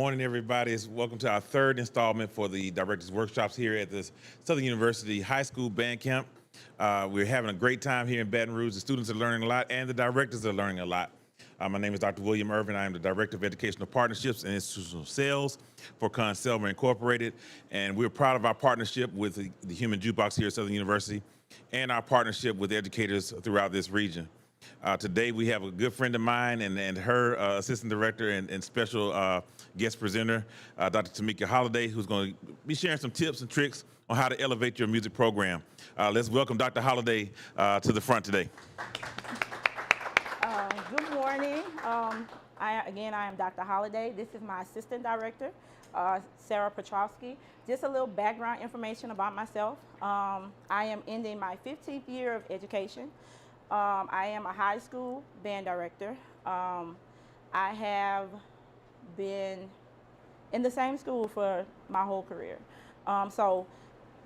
morning, everybody. Welcome to our third installment for the Directors Workshops here at the Southern University High School Band Camp. We're having a great time here in Baton Rouge. The students are learning a lot and the directors are learning a lot. My name is Dr. William Irvin. I am the Director of Educational Partnerships and Institutional Sales for Conselma Incorporated. And we're proud of our partnership with the Human Jukebox here at Southern University and our partnership with educators throughout this region. Today we have a good friend of mine and her assistant director and special guest presenter, Dr. Tamika Holliday, who's going to be sharing some tips and tricks on how to elevate your music program. Let's welcome Dr. Holliday to the front today. Good morning. I am Dr. Holliday. This is my assistant director, Sarah Petrowski. Just a little background information about myself. I am ending my 15th year of education. I am a high school band director. I have been in the same school for my whole career. So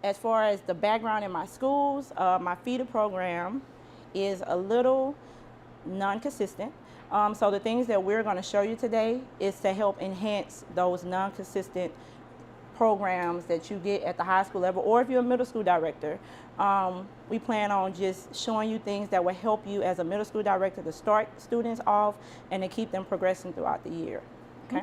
as far as the background in my schools, my Theta program is a little non-consistent. So the things that we're going to show you today is to help enhance those non-consistent programs that you get at the high school level, or if you're a middle school director. We plan on just showing you things that will help you as a middle school director to start students off and to keep them progressing throughout the year. Okay?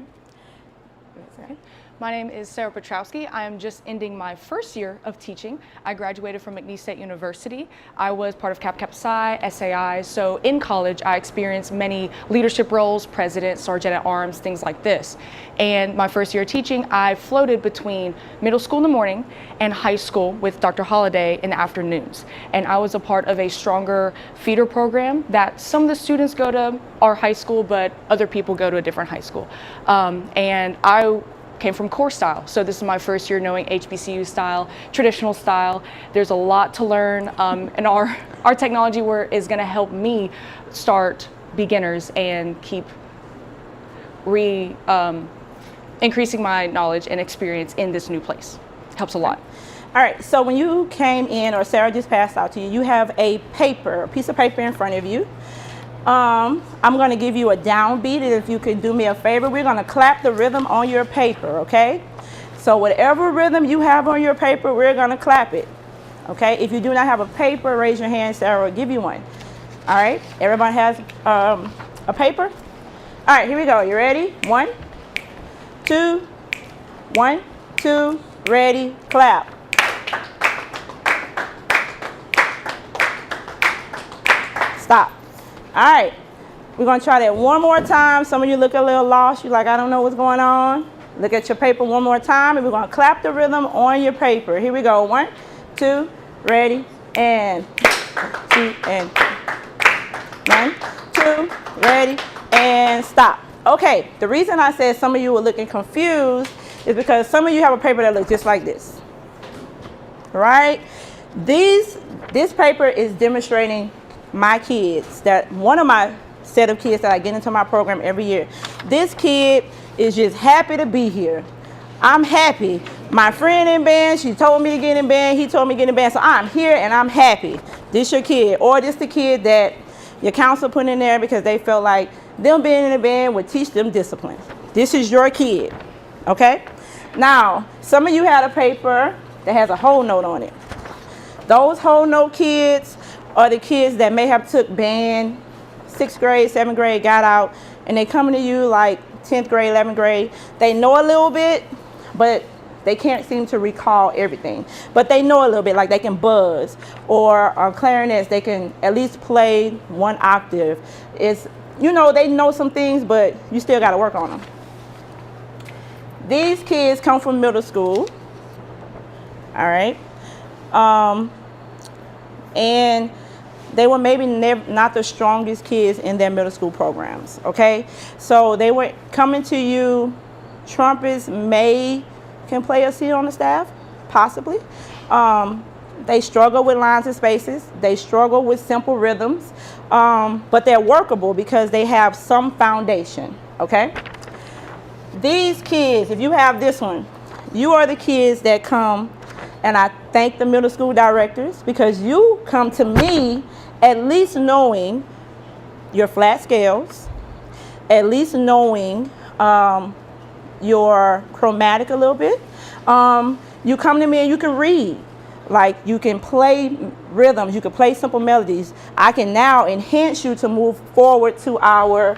Okay. My name is Sarah Petrowski. I am just ending my first year of teaching. I graduated from McNeese State University. I was part of Kappa Kappa Psi, SAI, so in college I experienced many leadership roles, president, sergeant at arms, things like this. And my first year of teaching, I floated between middle school in the morning and high school with Dr. Holliday in the afternoons. And I was a part of a stronger feeder program that some of the students go to our high school, but other people go to a different high school. And I came from core style. So this is my first year knowing HBCU style, traditional style. There's a lot to learn, and our technology is going to help me start beginners and keep increasing my knowledge and experience in this new place. Helps a lot. All right, so when you came in, or Sarah just passed out to you, you have a piece of paper in front of you. I'm going to give you a downbeat, and if you could do me a favor, we're going to clap the rhythm on your paper, okay? So whatever rhythm you have on your paper, we're going to clap it, okay? If you do not have a paper, raise your hand, Sarah will give you one. All right, everybody has a paper? All right, here we go. You ready? 1, 2, 1, 2, ready, clap. Stop. All right, we're going to try that one more time. Some of you look a little lost. You're like, I don't know what's going on. Look at your paper one more time, and we're going to clap the rhythm on your paper. Here we go. 1, 2, ready, and 2, and 1, 2, ready, and stop. Okay, the reason I said some of you were looking confused is because some of you have a paper that looks just like this. Right? This paper is demonstrating my kids, that one of my set of kids that I get into my program every year. This kid is just happy to be here. I'm happy. My friend in band, she told me to get in band, he told me to get in band, so I'm here and I'm happy. This your kid, or this the kid that your counselor put in there because they felt like them being in the band would teach them discipline. This is your kid, okay? Now, some of you had a paper that has a whole note on it. Those whole note kids are the kids that may have took band 6th grade, 7th grade, got out, and they coming to you like 10th grade, 11th grade. They know a little bit, but they can't seem to recall everything. But they know a little bit, like they can buzz, or clarinets, they can at least play 1 octave. It's, you know, they know some things, but you still got to work on them. These kids come from middle school, all right? And they were maybe not the strongest kids in their middle school programs, okay? So they were coming to you. Trumpets can play a seat on the staff, possibly. They struggle with lines and spaces. They struggle with simple rhythms, but they're workable because they have some foundation, okay? These kids, if you have this one, you are the kids that come, and I thank the middle school directors because you come to me at least knowing your flat scales, at least knowing your chromatic a little bit. You come to me and you can read. Like you can play rhythms, you can play simple melodies. I can now enhance you to move forward to our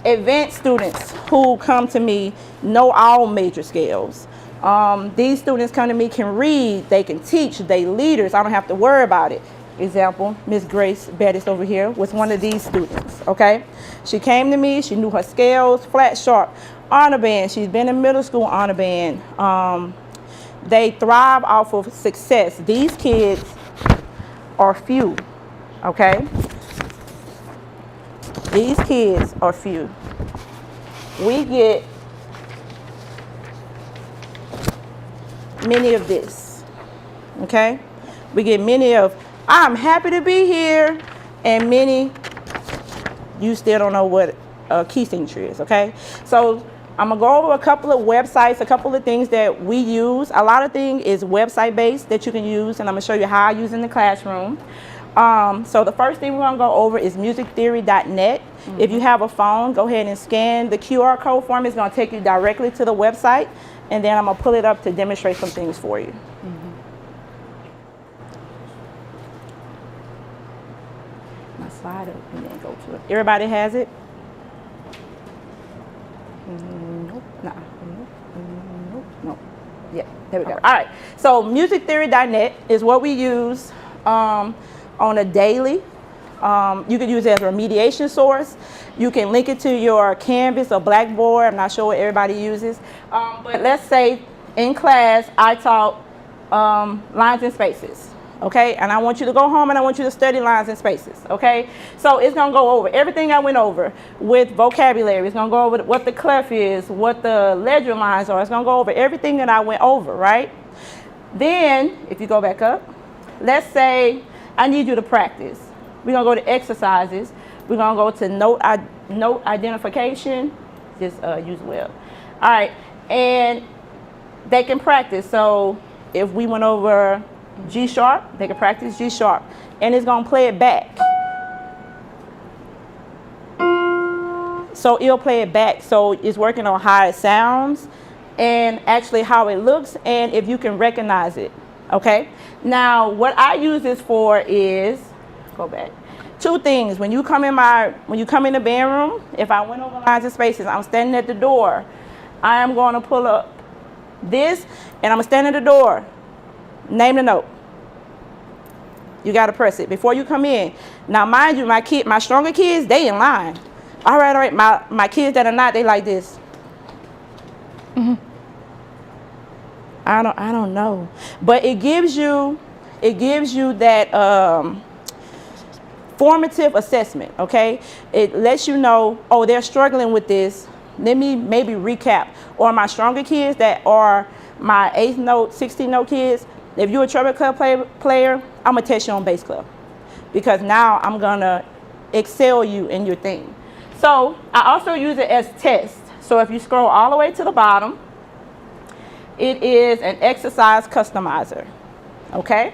advanced students who come to me, know all major scales. These students come to me, can read, they can teach, they leaders, I don't have to worry about it. Example, Miss Grace Bettis over here was one of these students, okay? She came to me, she knew her scales, flat, sharp, honor band, she's been in middle school honor band. They thrive off of success. These kids are few, okay? These kids are few. We get many of this, okay? We get many of, I'm happy to be here, and many, you still don't know what a key signature is, okay? So I'm gonna go over a couple of websites, a couple of things that we use. A lot of things is website based that you can use, and I'm gonna show you how I use in the classroom. So the first thing we're gonna go over is musictheory.net. If you have a phone, go ahead and scan the QR code for me. It's gonna take you directly to the website, and then I'm gonna pull it up to demonstrate some things for you. My slide up and then go to it. Everybody has it? Nope, nah, nope. Yeah, there we go. All right, so musictheory.net is what we use on a daily. You can use it as a remediation source. You can link it to your Canvas or Blackboard. I'm not sure what everybody uses. But let's say in class I taught lines and spaces. Okay, and I want you to go home and I want you to study lines and spaces, okay? So it's gonna go over everything I went over with vocabulary. It's gonna go over what the clef is, what the ledger lines are. It's gonna go over everything that I went over, right? Then, if you go back up, let's say I need you to practice. We're gonna go to exercises. We're gonna go to note identification, just use web. All right, and they can practice. So if we went over G sharp, they can practice G sharp, and it's gonna play it back. So it'll play it back, so it's working on how it sounds and actually how it looks and if you can recognize it, okay? Now, what I use this for is, go back, two things. When you come in the band room, if I went over lines and spaces, I'm standing at the door. I am gonna pull up this and I'm gonna stand at the door. Name the note. You got to press it before you come in. Now, mind you, my stronger kids, they in line. All right. My kids that are not, they like this. I don't know, but it gives you that formative assessment. Okay, it lets you know, oh, they're struggling with this. Let me maybe recap. Or my stronger kids that are my 8th note, 16th note kids. If you're a treble clef player, I'm gonna test you on bass clef because now I'm gonna excel you in your thing. So I also use it as test. So if you scroll all the way to the bottom, it is an exercise customizer, okay?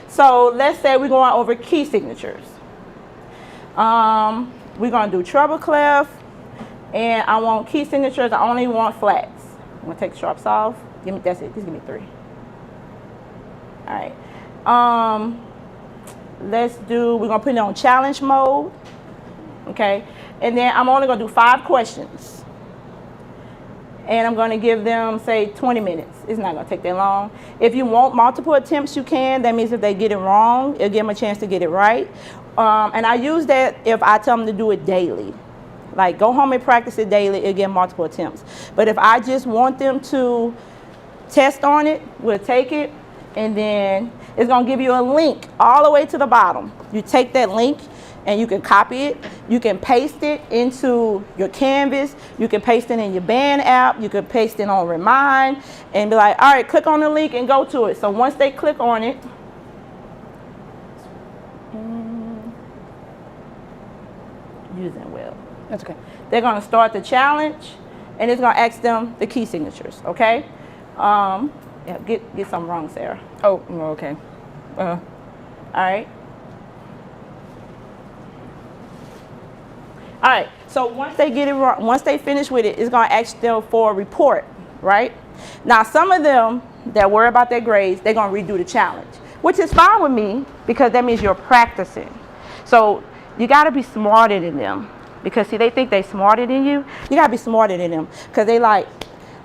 So let's say we're going over key signatures. We're gonna do treble clef, and I want key signatures, I only want flats. I'm gonna take the sharps off, that's it, just give me 3. All right, we're gonna put it on challenge mode, okay? And then I'm only gonna do 5 questions. And I'm gonna give them, say, 20 minutes. It's not gonna take that long. If you want multiple attempts, you can. That means if they get it wrong, it'll give them a chance to get it right. And I use that if I tell them to do it daily. Like, go home and practice it daily, it'll get multiple attempts. But if I just want them to test on it, we'll take it, and then it's gonna give you a link all the way to the bottom. You take that link and you can copy it. You can paste it into your Canvas. You can paste it in your band app. You can paste it on Remind and be like, all right, click on the link and go to it. So once they click on it, using web. That's okay. They're gonna start the challenge and it's gonna ask them the key signatures, okay? Yeah, get something wrong, Sarah. Oh, okay. All right. All right, so once they get it wrong, once they finish with it, it's gonna ask them for a report, right? Now, some of them that worry about their grades, they're gonna redo the challenge, which is fine with me because that means you're practicing. So you gotta be smarter than them because see, they think they smarter than you. You gotta be smarter than them because they like,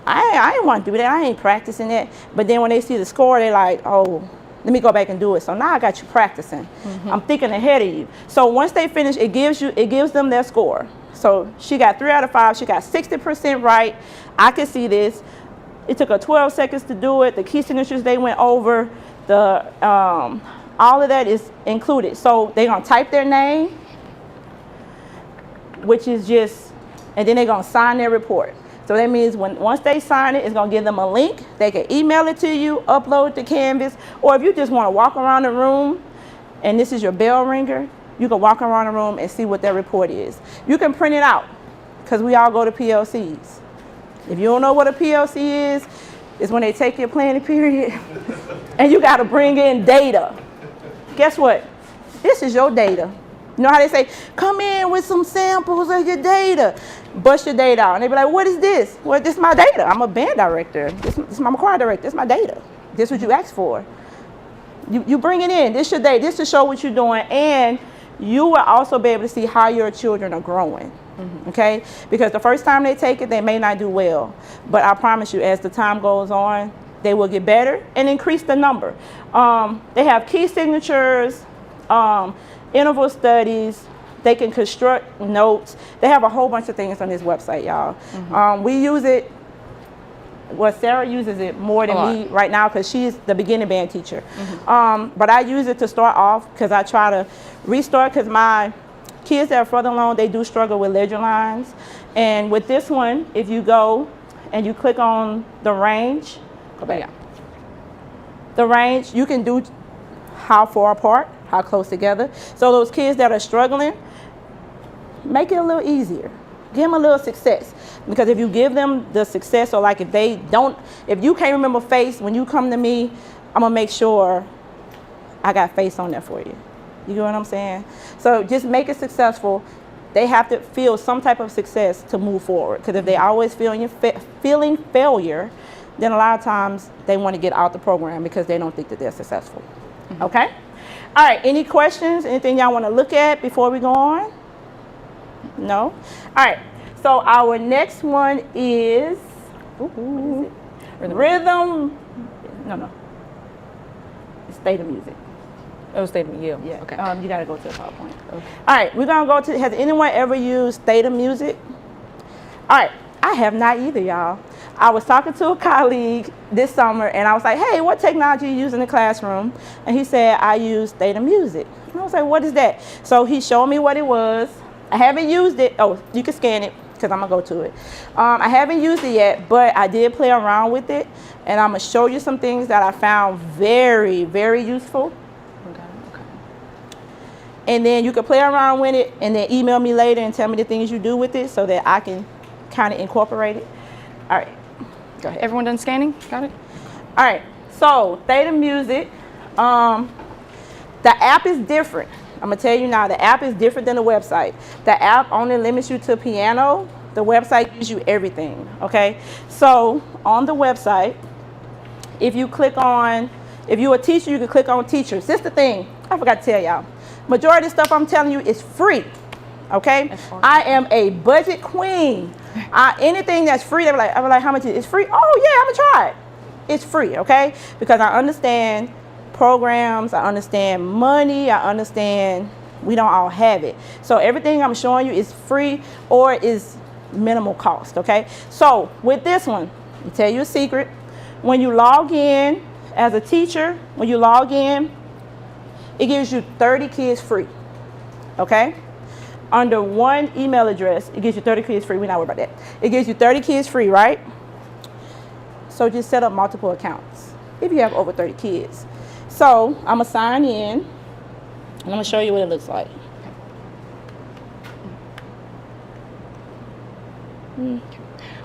I ain't want to do that. I ain't practicing that. But then when they see the score, they're like, oh, let me go back and do it. So now I got you practicing. I'm thinking ahead of you. So once they finish, it gives them their score. So she got 3 out of 5. She got 60% right. I can see this. It took her 12 seconds to do it. The key signatures they went over, the all of that is included. So they're gonna type their name, which is just, and then they're gonna sign their report. So that means once they sign it, it's gonna give them a link. They can email it to you, upload it to Canvas, or if you just wanna walk around the room and this is your bell ringer, you can walk around the room and see what their report is. You can print it out, because we all go to PLCs. If you don't know what a PLC is, it's when they take your planning period and you gotta bring in data. Guess what? This is your data. You know how they say, come in with some samples of your data. Bust your data out. And they be like, what is this? Well, this is my data. I'm a band director. This is my choir director. This is my data. This is what you asked for. You bring it in. This is your data. This to show what you're doing. And you will also be able to see how your children are growing. Okay? Because the first time they take it, they may not do well. But I promise you, as the time goes on, they will get better and increase the number. They have key signatures, interval studies. They can construct notes. They have a whole bunch of things on this website, y'all. We use it, well, Sarah uses it more than me right now because she's the beginning band teacher. But I use it to start off because I try to restart because my kids that are further along, they do struggle with ledger lines. And with this one, if you go and you click on the range, go back. The range, you can do how far apart, how close together. So those kids that are struggling, make it a little easier. Give them a little success. Because if you give them the success, or like if you can't remember face, when you come to me, I'm gonna make sure I got face on there for you. You get what I'm saying? So just make it successful. They have to feel some type of success to move forward. Because if they always feeling failure, then a lot of times they want to get out the program because they don't think that they're successful. Okay? All right, any questions? Anything y'all want to look at before we go on? No? All right, so our next one is rhythm. No. It's Theta music. Oh, Theta music. Yeah. Okay. You got to go to the PowerPoint. Okay. All right, we're going to go to, has anyone ever used Theta music? All right, I have not either, y'all. I was talking to a colleague this summer and I was like, hey, what technology you use in the classroom? And he said, I use Theta music. And I was like, what is that? So he showed me what it was. I haven't used it. Oh, you can scan it because I'm gonna go to it. I haven't used it yet, but I did play around with it. And I'm gonna show you some things that I found very, very useful. Okay. And then you can play around with it and then email me later and tell me the things you do with it so that I can kind of incorporate it. All right, go ahead. Everyone done scanning? Got it? All right, so Theta music, the app is different. I'm gonna tell you now, the app is different than the website. The app only limits you to piano. The website gives you everything, okay? So on the website, if you're a teacher, you can click on teachers. This is the thing, I forgot to tell y'all. Majority of stuff I'm telling you is free, okay? I am a budget queen. Anything that's free, I'm like, how much is it? It's free? Oh yeah, I'm gonna try it. It's free, okay? Because I understand programs, I understand money, I understand we don't all have it. So everything I'm showing you is free or is minimal cost, okay? So with this one, I'll tell you a secret. When you log in as a teacher, when you log in, it gives you 30 kids free, okay? Under one email address, it gives you 30 kids free. We're not worried about that. It gives you 30 kids free, right? So just set up multiple accounts if you have over 30 kids. So I'm gonna sign in and I'm gonna show you what it looks like.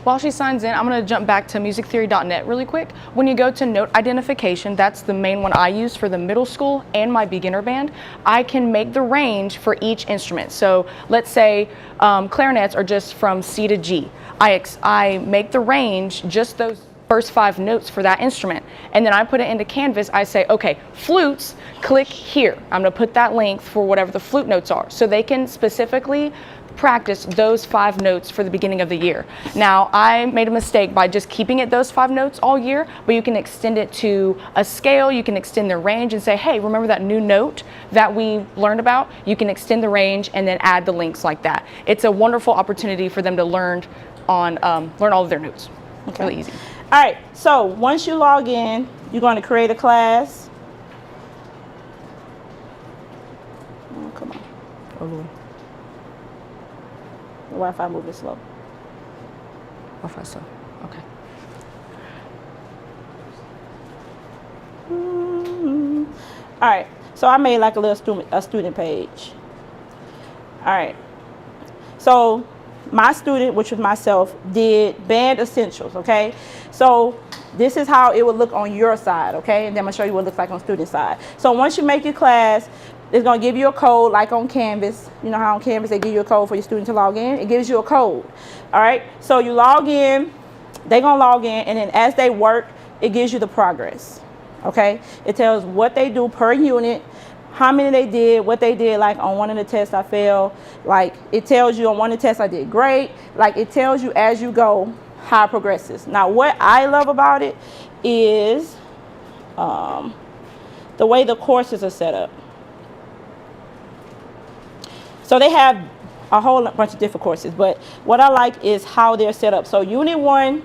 While she signs in, I'm going to jump back to musictheory.net really quick. When you go to note identification, that's the main one I use for the middle school and my beginner band. I can make the range for each instrument. So let's say clarinets are just from C to G. I make the range, just those first 5 notes for that instrument. And then I put it into Canvas. I say, okay, flutes, click here. I'm going to put that length for whatever the flute notes are. So they can specifically practice those 5 notes for the beginning of the year. Now, I made a mistake by just keeping it those 5 notes all year, but you can extend it to a scale, you can extend the range and say, hey, remember that new note that we learned about? You can extend the range and then add the links like that. It's a wonderful opportunity for them to learn all of their notes. Okay. Really easy. All right, so once you log in, you're going to create a class. Oh, come on. Oh, Lord. The Wi-Fi moving slow. Wi-Fi slow. Okay. All right, so I made like a little student page. All right, so my student, which was myself, did band essentials, okay? So this is how it would look on your side, okay? And then I'm gonna show you what it looks like on student side. So once you make your class, it's gonna give you a code like on Canvas. You know how on Canvas they give you a code for your student to log in? It gives you a code, all right? So you log in, they're gonna log in, and then as they work, it gives you the progress, okay? It tells what they do per unit, how many they did, what they did, like on one of the tests I failed. Like it tells you on one of the tests I did great. Like it tells you as you go how it progresses. Now what I love about it is the way the courses are set up. So they have a whole bunch of different courses, but what I like is how they're set up. So unit 1,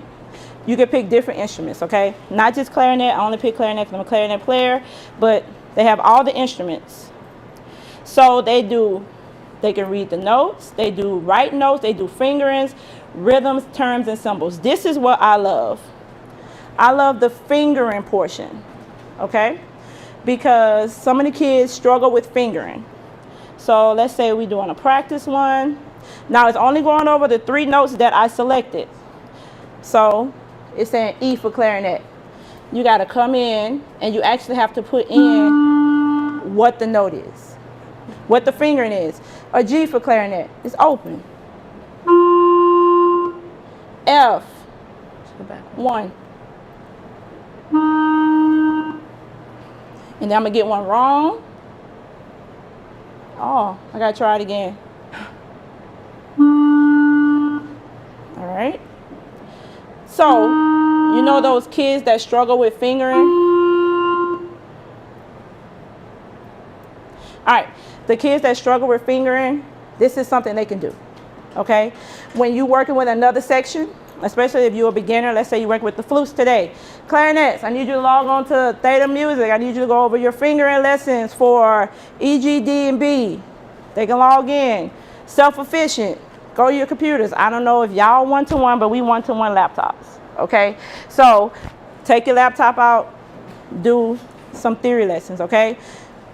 you can pick different instruments, okay? Not just clarinet. I only pick clarinet because I'm a clarinet player, but they have all the instruments. So they can read the notes, they do write notes, they do fingerings, rhythms, terms, and symbols. This is what I love. I love the fingering portion, okay? Because some of the kids struggle with fingering. So let's say we're doing a practice one. Now it's only going over the 3 notes that I selected. So it's saying E for clarinet. You got to come in and you actually have to put in what the note is, what the fingering is. A G for clarinet is open. F, 1. And then I'm going to get one wrong. Oh, I got to try it again. All right. So, you know those kids that struggle with fingering? All right, the kids that struggle with fingering, this is something they can do, okay? When you're working with another section, especially if you're a beginner, let's say you work with the flutes today. Clarinets, I need you to log on to Theta Music. I need you to go over your fingering lessons for E, G, D, and B. They can log in. Self-efficient, go to your computers. I don't know if y'all one-to-one, but we one-to-one laptops, okay? So take your laptop out, do some theory lessons, okay?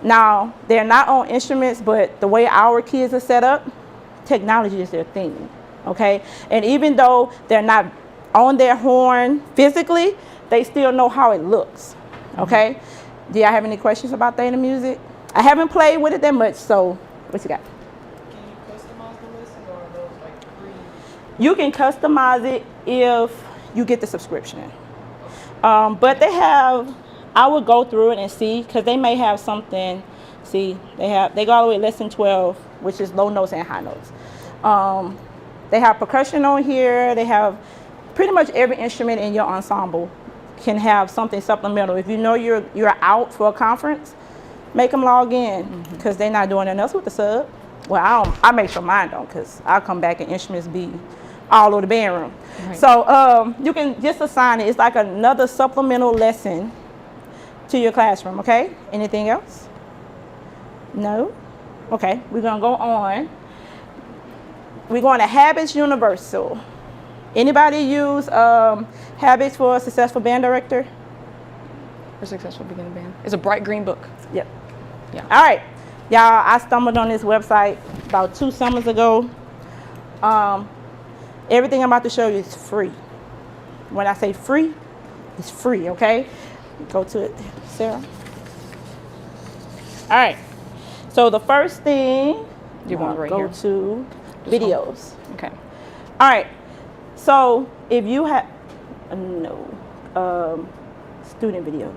Now, they're not on instruments, but the way our kids are set up, technology is their thing, okay? And even though they're not on their horn physically, they still know how it looks, okay? Do y'all have any questions about Theta Music? I haven't played with it that much, so what you got? Can you customize the listen, or are those like free? You can customize it if you get the subscription. But they have, I would go through it and see, because they may have something. See, they go all the way lesson 12, which is low notes and high notes. They have percussion on here. They have pretty much every instrument in your ensemble can have something supplemental. If you know you're out for a conference, make them log in, because they're not doing nothing else with the sub. Well, I make sure mine don't, because I'll come back and instruments be all over the band room. Right. So you can just assign it. It's like another supplemental lesson to your classroom, okay? Anything else? No? Okay, we're gonna go on. We're going to Habits Universal. Anybody use Habits for a Successful Band Director? For Successful Beginner Band. It's a bright green book. Yep. Yeah. All right, y'all, I stumbled on this website about 2 summers ago. everything I'm about to show you is free. When I say free, it's free, okay? Go to it, Sarah. All right. So the first thing, You want right go here? to videos. Okay. All right. So if you have student videos.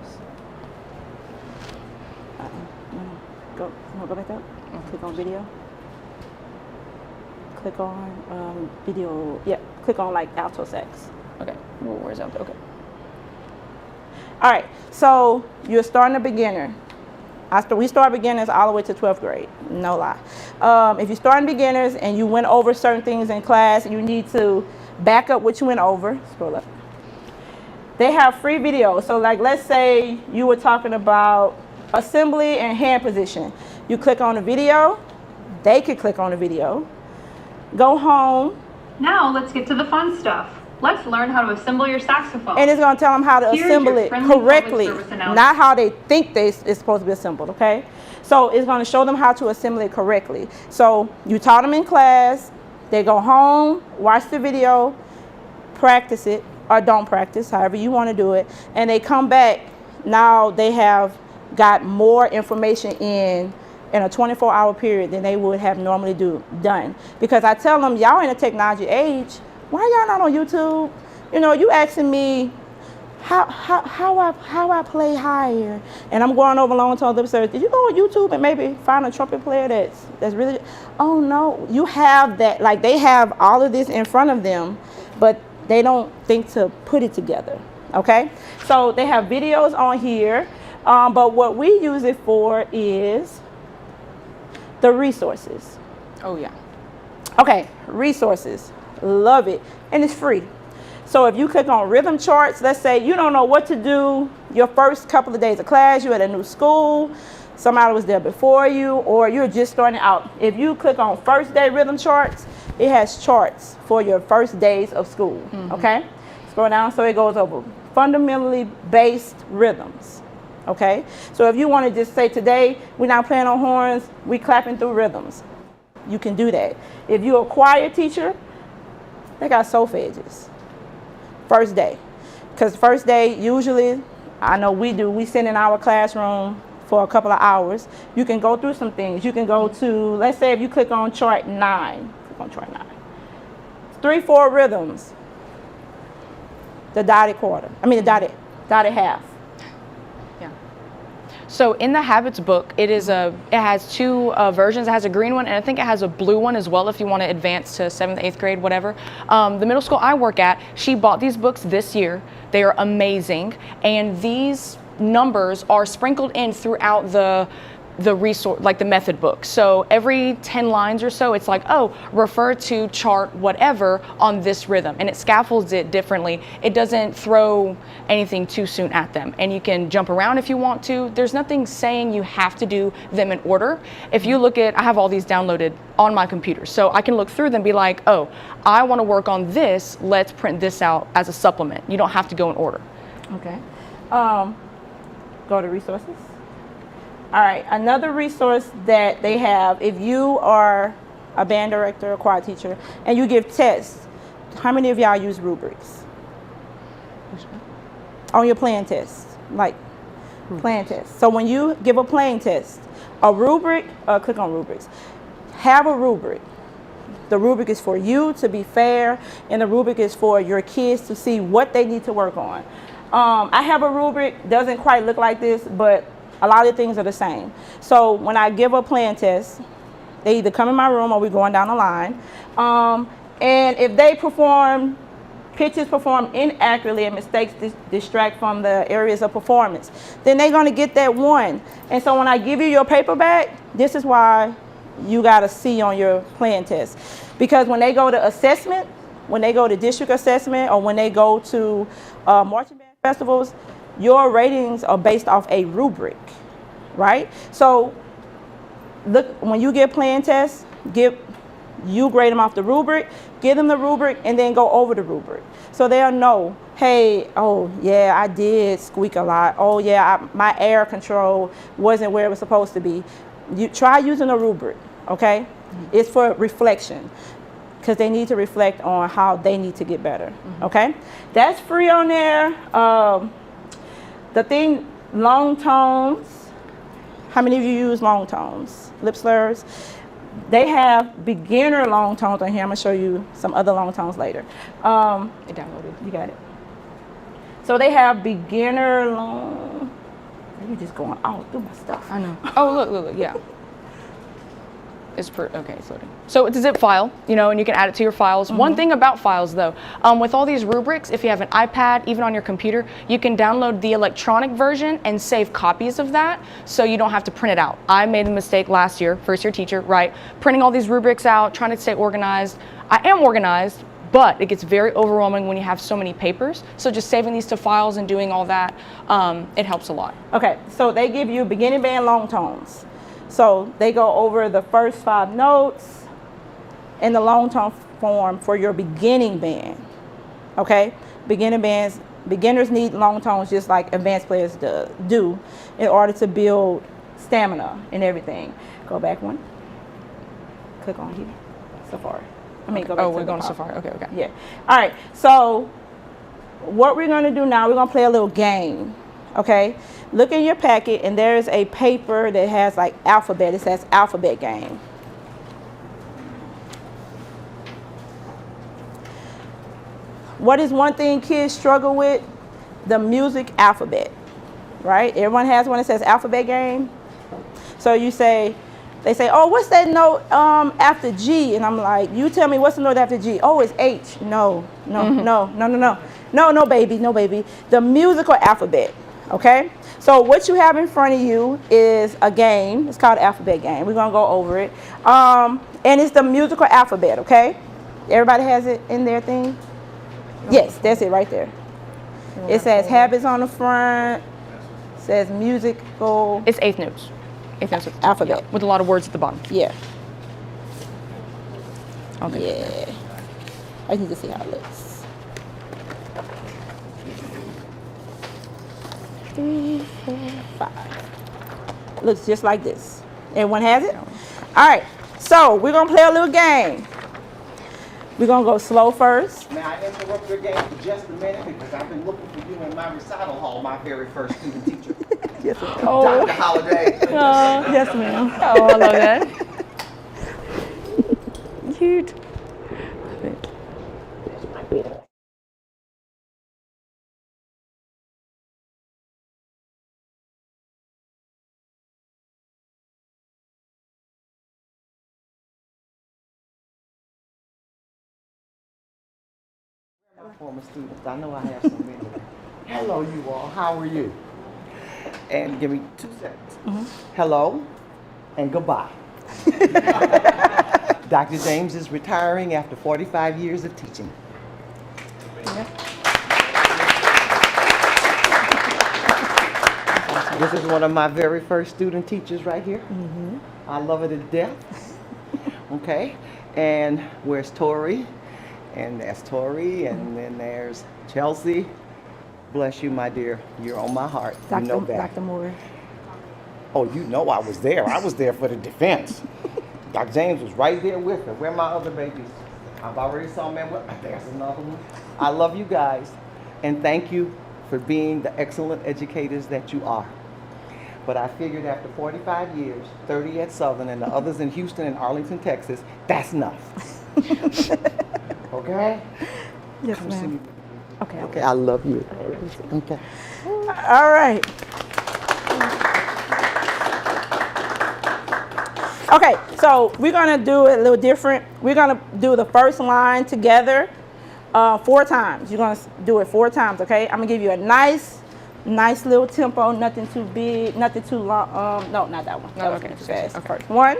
Go back up. Click on video. Click on video. Yeah. Click on like alto sax. Okay. Well, where's that? Okay. All right. So you're starting a beginner. We start beginners all the way to 12th grade. No lie. If you're starting beginners and you went over certain things in class, you need to back up what you went over. Scroll up. They have free videos. So like, let's say you were talking about assembly and hand position. You click on the video. They could click on the video. Go home. Now let's get to the fun stuff. Let's learn how to assemble your saxophone. And it's going to tell them how to Here's assemble your it friendly public correctly, service announcement. not how they think it's supposed to be assembled, okay? So it's going to show them how to assemble it correctly. So you taught them in class, they go home, watch the video, practice it, or don't practice, however you want to do it, and they come back, now they have got more information in a 24-hour period than they would have normally done. Because I tell them, y'all in a technology age, why y'all not on YouTube? You know, you asking me how I play higher, and I'm going over long tone lip service. Did you go on YouTube and maybe find a trumpet player that's really? Oh no, you have that. Like, they have all of this in front of them, but they don't think to put it together. Okay, so they have videos on here, but what we use it for is the resources. Oh yeah. Okay, resources. Love it. And it's free. So if you click on rhythm charts, let's say you don't know what to do your first couple of days of class, you're at a new school, somebody was there before you, or you're just starting out. If you click on first day rhythm charts, it has charts for your first days of school, okay? Scroll down so it goes over fundamentally based rhythms, okay? So if you want to just say today, we're not playing on horns, we clapping through rhythms, you can do that. If you're a choir teacher, they got solfeges. First day. Because first day, usually, I know we sit in our classroom for a couple of hours. You can go through some things. You can go to, let's say if you click on chart 9. Click on chart 9. 3/4 rhythms. The dotted quarter. I mean the dotted half. So in the habits book, it has two versions. It has a green one, and I think it has a blue one as well if you want to advance to 7th, 8th grade, whatever. The middle school I work at, she bought these books this year. They are amazing, and these numbers are sprinkled in throughout the resource, like the method book. So every 10 lines or so, it's like, oh, refer to chart whatever on this rhythm, and it scaffolds it differently. It doesn't throw anything too soon at them, and you can jump around if you want to. There's nothing saying you have to do them in order. If you look at, I have all these downloaded on my computer, so I can look through them and be like, oh, I want to work on this, let's print this out as a supplement. You don't have to go in order. Okay. Go to resources. All right, another resource that they have, if you are a band director, a choir teacher, and you give tests, how many of y'all use rubrics? On your playing test, like playing test. So when you give a playing test, a rubric, click on rubrics. Have a rubric. The rubric is for you to be fair, and the rubric is for your kids to see what they need to work on. I have a rubric, doesn't quite look like this, but a lot of things are the same. So when I give a playing test, they either come in my room or we're going down the line. And if they pitches perform inaccurately and mistakes distract from the areas of performance, then they're gonna get that 1. And so when I give you your paper back, this is why you got a C on your playing test. Because when they go to assessment, when they go to district assessment, or when they go to marching band festivals, your ratings are based off a rubric, right? So look, when you get playing tests, you grade them off the rubric, give them the rubric, and then go over the rubric. So they'll know, hey, oh yeah, I did squeak a lot. Oh yeah, my air control wasn't where it was supposed to be. You try using a rubric, okay? It's for reflection. because they need to reflect on how they need to get better. Okay, that's free on there. The thing, long tones. How many of you use long tones? Lip slurs. They have beginner long tones on here. I'm gonna show you some other long tones later. It downloaded. You got it. So they have beginner long. You're just going all through my stuff. I know. Oh, look, yeah. Okay, it's loading. So it's a zip file, you know, and you can add it to your files. One thing about files, though, with all these rubrics, if you have an iPad, even on your computer, you can download the electronic version and save copies of that, so you don't have to print it out. I made a mistake last year, first-year teacher, right? Printing all these rubrics out, trying to stay organized. I am organized, but it gets very overwhelming when you have so many papers. So just saving these to files and doing all that, it helps a lot. Okay, so they give you beginning band long tones. So they go over the first 5 notes in the long tone form for your beginning band. Okay, beginners need long tones just like advanced players do in order to build stamina and everything. Go back one. Click on here. Safari. I mean, go back to we're the going to pop. Safari. Okay. Yeah. All right. So what we're going to do now, we're going to play a little game. Okay. Look in your packet, and there's a paper that has like alphabet. It says alphabet game. What is one thing kids struggle with? The music alphabet, right? Everyone has one that says alphabet game. So you say, they say, oh, what's that note after G? And I'm like, you tell me what's the note after G? Oh, it's H. No, baby. The musical alphabet, okay? So what you have in front of you is a game. It's called alphabet game. We're gonna go over it. And it's the musical alphabet, okay? Everybody has it in their thing? Yes, that's it right there. It says habits on the front. It says musical. It's eighth notes. Eighth notes with alphabet. Yeah, with a lot of words at the bottom. Yeah. Okay. Yeah. I need to see how it looks. 3, 4, 5. Looks just like this. Everyone has it? All right. So we're gonna play a little game. We're gonna go slow first. May I interrupt your game for just a minute because I've been looking for you in my recital hall, my very first student teacher. Yes, ma'am. Dr. Holiday. Yes, ma'am. Oh, I love that. Cute. My former students, I know I have so many. Hello, you all. How are you? And give me 2 seconds. Hello and goodbye. Dr. James is retiring after 45 years of teaching. This is one of my very first student teachers right here. I love her to death. Okay, and where's Tori? And there's Tori, and then there's Chelsea. Bless you, my dear. You're on my heart. You know that. Dr. Moore. Oh, you know I was there. I was there for the defense. Dr. James was right there with her. Where are my other babies? I've already saw them. There's another one. I love you guys, and thank you for being the excellent educators that you are. But I figured after 45 years, 30 at Southern and the others in Houston and Arlington, Texas, that's enough. Okay? Yes, Come see me. ma'am. Okay. Okay, I love you. Okay. All right. Okay, so we're gonna do it a little different. We're gonna do the first line together 4 times. You're gonna do it 4 times, okay? I'm gonna give you a nice little tempo, nothing too big, nothing too long. No, not that one. That was okay, too fast. okay. First. 1,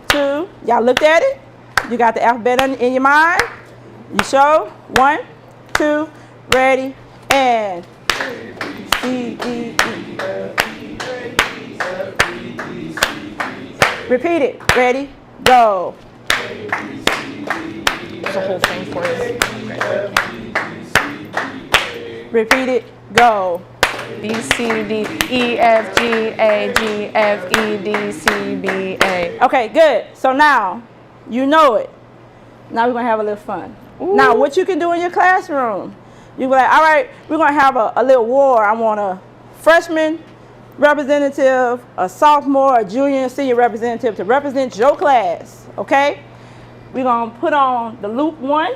2. Y'all looked at it? You got the alphabet in your mind? You show? 1, 2, ready, and A, B, C, D, E, F, G, H, I, J, K, L, M, N, O, P, Q, R, S, T, U, V, W, X, Y, Z. Repeat it. Ready, go. There's a whole thing for it. Repeat it, go. B, C, D, E, F, G, A, G, F, E, D, C, B, A. Okay, good. So now, you know it. Now we're gonna have a little fun. Ooh. Now what you can do in your classroom, you be like, all right, we're gonna have a little war. I want a freshman representative, a sophomore, a junior, and senior representative to represent your class, okay? We're gonna put on the loop 1.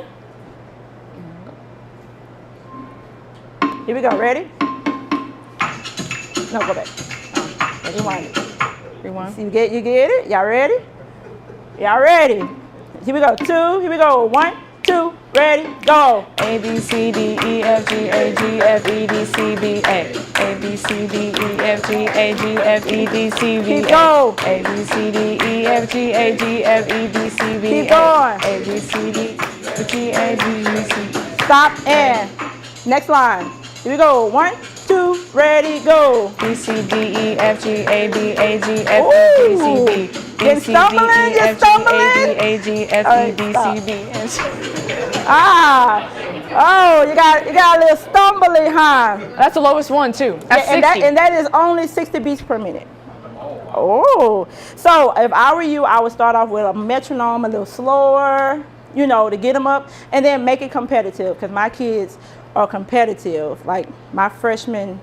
Here we go, ready? No, go back. Rewind. Rewind. See, you get it? Y'all ready? Y'all ready? Here we go, 2, here we go, 1, 2, ready, go. A, B, C, D, E, F, G, A, G, F, E, D, C, B, A. A, B, C, D, E, F, G, A, G, F, E, D, C, B, A. Keep going. A, B, C, D, E, F, G, A, G, F, E, D, C, B, A. Keep going. A, B, C, D, F, G, A, G, F, C. Stop and next line. Here we go, 1, 2, ready, go. B, C, D, E, F, G, A, B, A, G, F, E, D, C, B. You're stumbling, you're stumbling. A, G, F, E, D, C, B, and C. Oh, you got a little stumbling, huh? That's the lowest one too. That's 60. And that is only 60 beats per minute. Oh, so if I were you, I would start off with a metronome a little slower, you know, to get them up, and then make it competitive, because my kids are competitive. Like my freshmen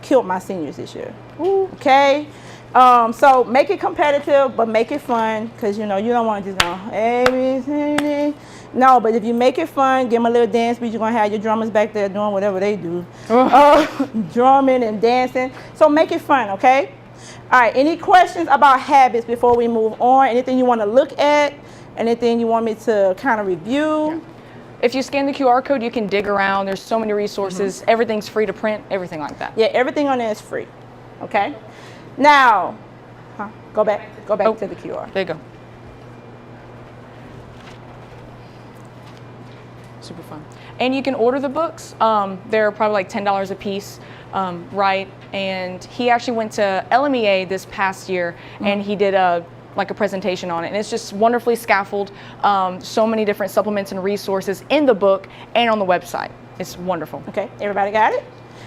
killed my seniors this year. Ooh. Okay. So make it competitive, but make it fun, because you know you don't want to just go A, B, C, D. No, but if you make it fun, give them a little dance beat. You're gonna have your drummers back there doing whatever they do, drumming and dancing. So make it fun, okay? All right. Any questions about habits before we move on? Anything you want to look at? Anything you want me to kind of review? Yeah. If you scan the QR code, you can dig around. There's so many resources. Everything's free to print. Everything like that. Yeah, everything on there is free. Okay. Now, go back to the QR. There you go. Super fun. And you can order the books. They're probably like $10 a piece, right? And he actually went to LMEA this past year, and he did a presentation on it. And it's just wonderfully scaffolded. So many different supplements and resources in the book and on the website. It's wonderful. Okay, everybody got it?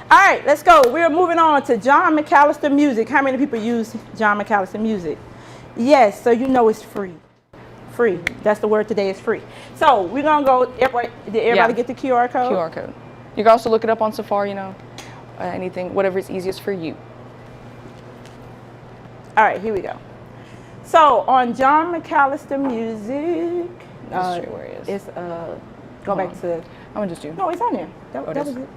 All right, let's go. We're moving on to John McAllister Music. How many people use John McAllister Music? Yes, so you know it's free. Free. That's the word today, is free. So we're going to go, did everybody get the QR code? QR code. You can also look it up on Safari, you know, anything, whatever is easiest for you. All right, here we go. So on John McAllister Music, Where it is. it's, go back to, I'm going to just do. no, it's on there. That was it.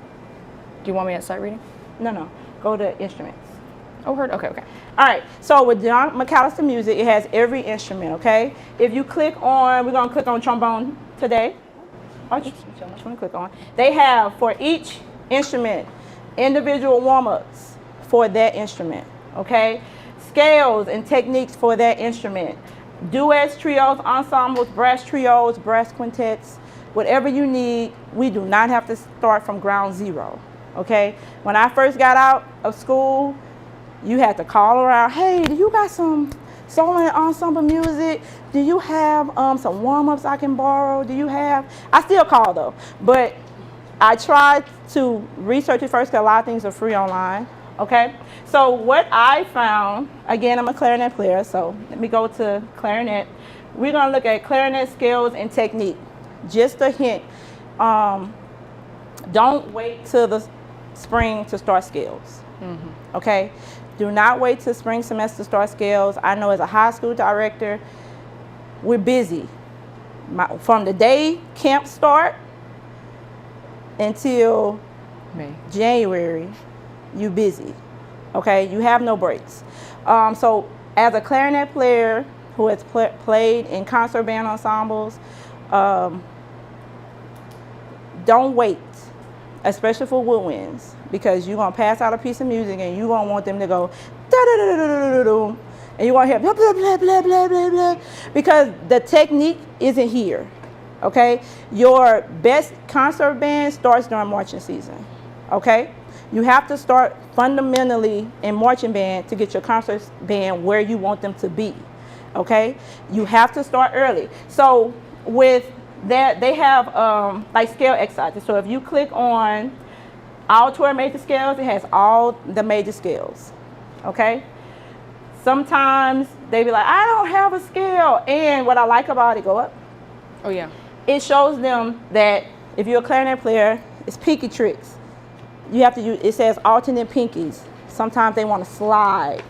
Do you want me at sight reading? No. Go to instruments. Oh, heard. Okay. All right. So with John McAllister Music, it has every instrument. Okay. If you click on, we're gonna click on trombone today. Which one to click on? They have for each instrument individual warm-ups for that instrument. Okay. Scales and techniques for that instrument. Duets, trios, ensembles, brass trios, brass quintets, whatever you need. We do not have to start from ground zero. Okay, when I first got out of school, you had to call around, hey, do you got some solo and ensemble music? Do you have some warm-ups I can borrow? Do you have, I still call though, but I tried to research it first because a lot of things are free online, okay? So what I found, again, I'm a clarinet player, so let me go to clarinet. We're gonna look at clarinet scales and technique. Just a hint, don't wait till the spring to start scales, okay? Do not wait till spring semester to start scales. I know as a high school director, we're busy. From the day camp start until May. January, you busy, okay? You have no breaks. So as a clarinet player who has played in concert band ensembles, don't wait, especially for woodwinds, because you're gonna pass out a piece of music and you're gonna want them to go da-da-da-da-da-da-da, and you're gonna hear blah, blah, blah, blah, blah, blah, blah, because the technique isn't here, okay? Your best concert band starts during marching season, okay? You have to start fundamentally in marching band to get your concert band where you want them to be, okay? You have to start early. So with that, they have like scale exercises. So if you click on all 12 major scales, it has all the major scales, okay? Sometimes they be like, I don't have a scale. And what I like about it, go up. Oh, yeah. It shows them that if you're a clarinet player, it's pinky tricks. You have to use, it says alternate pinkies. Sometimes they want to slide.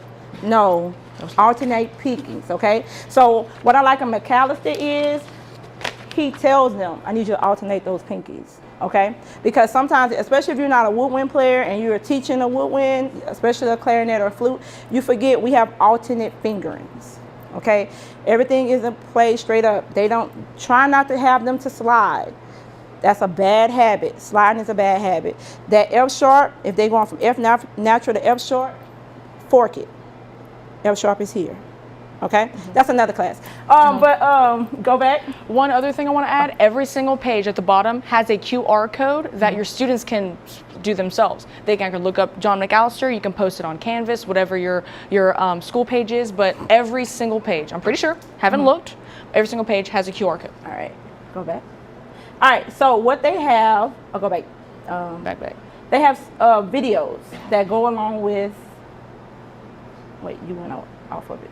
No, alternate pinkies, okay? So what I like of McAllister is he tells them, I need you to alternate those pinkies, okay? Because sometimes, especially if you're not a woodwind player and you're teaching a woodwind, especially a clarinet or a flute, you forget we have alternate fingerings, okay? Everything isn't played straight up. They don't, try not to have them to slide. That's a bad habit. Sliding is a bad habit. That F sharp, if they're going from F natural to F sharp, fork it. F sharp is here. Okay? That's another class. But go back. One other thing I want to add, every single page at the bottom has a QR code that your students can do themselves. They can look up John McAllister, you can post it on Canvas, whatever your school page is, but every single page, I'm pretty sure, haven't looked, every single page has a QR code. All right, go back. All right, so what they have, I'll go back. Back. They have videos that go along with, wait, you went off of it.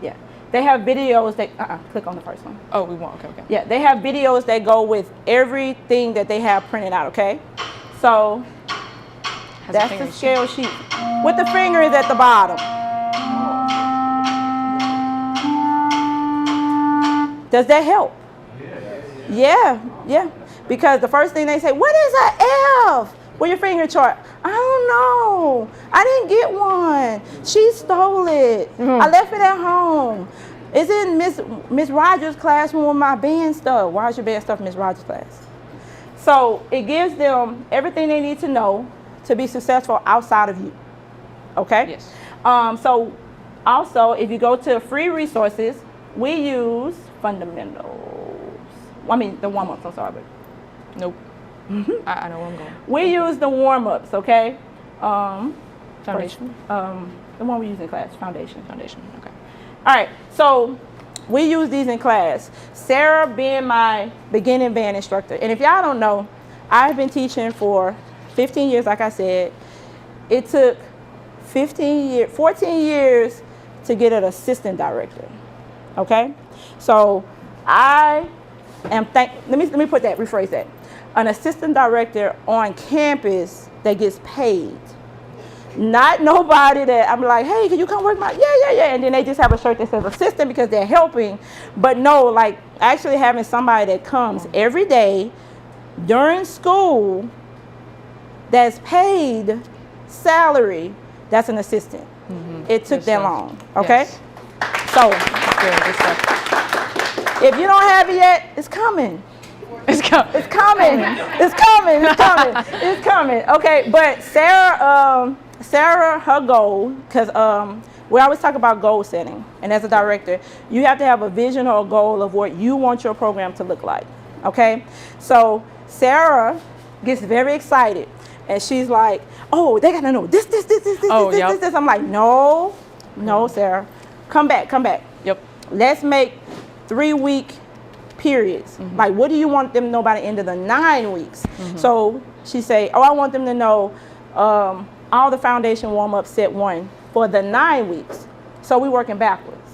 Yeah, they have videos that, click on the first one. Oh, we won't, okay. Yeah, they have videos that go with everything that they have printed out, okay? So, that's the scale sheet. With the fingers at the bottom. Does that help? Yeah. Because the first thing they say, what is an F? Where your finger chart? I don't know. I didn't get one. She stole it. I left it at home. It's in Miss Rogers' classroom with my band stuff. Why is your band stuff in Miss Rogers' class? So it gives them everything they need to know to be successful outside of you. Okay? Yes. So also, if you go to free resources, we use fundamentals. I mean, the warm-ups, I'm sorry, but. Nope. I know where I'm going. We use the warm-ups, okay? Foundation? The one we use in class, foundation. Foundation, okay. All right, so we use these in class. Sarah being my beginning band instructor. And if y'all don't know, I've been teaching for 15 years, like I said. It took 14 years to get an assistant director, okay? So I am, let me put that, rephrase that. An assistant director on campus that gets paid. Not nobody that I'm like, hey, can you come work my, yeah. And then they just have a shirt that says assistant because they're helping. But no, like actually having somebody that comes every day during school that's paid salary, that's an assistant. It took that long, okay? Yes. So, Good stuff. if you don't have it yet, it's coming. It's coming. It's coming. It's coming. It's coming. It's coming. Okay, but Sarah, her goal, because we always talk about goal setting, and as a director, you have to have a vision or a goal of what you want your program to look like. Okay, so Sarah gets very excited, and she's like, "Oh, they gotta know this. This." I'm like, "No, Sarah, come back. Yep. Let's make 3-week periods. Like, what do you want them to know by the end of the 9 weeks?" So she say, "Oh, I want them to know all the foundation warm-up set 1 for the 9 weeks." So we working backwards,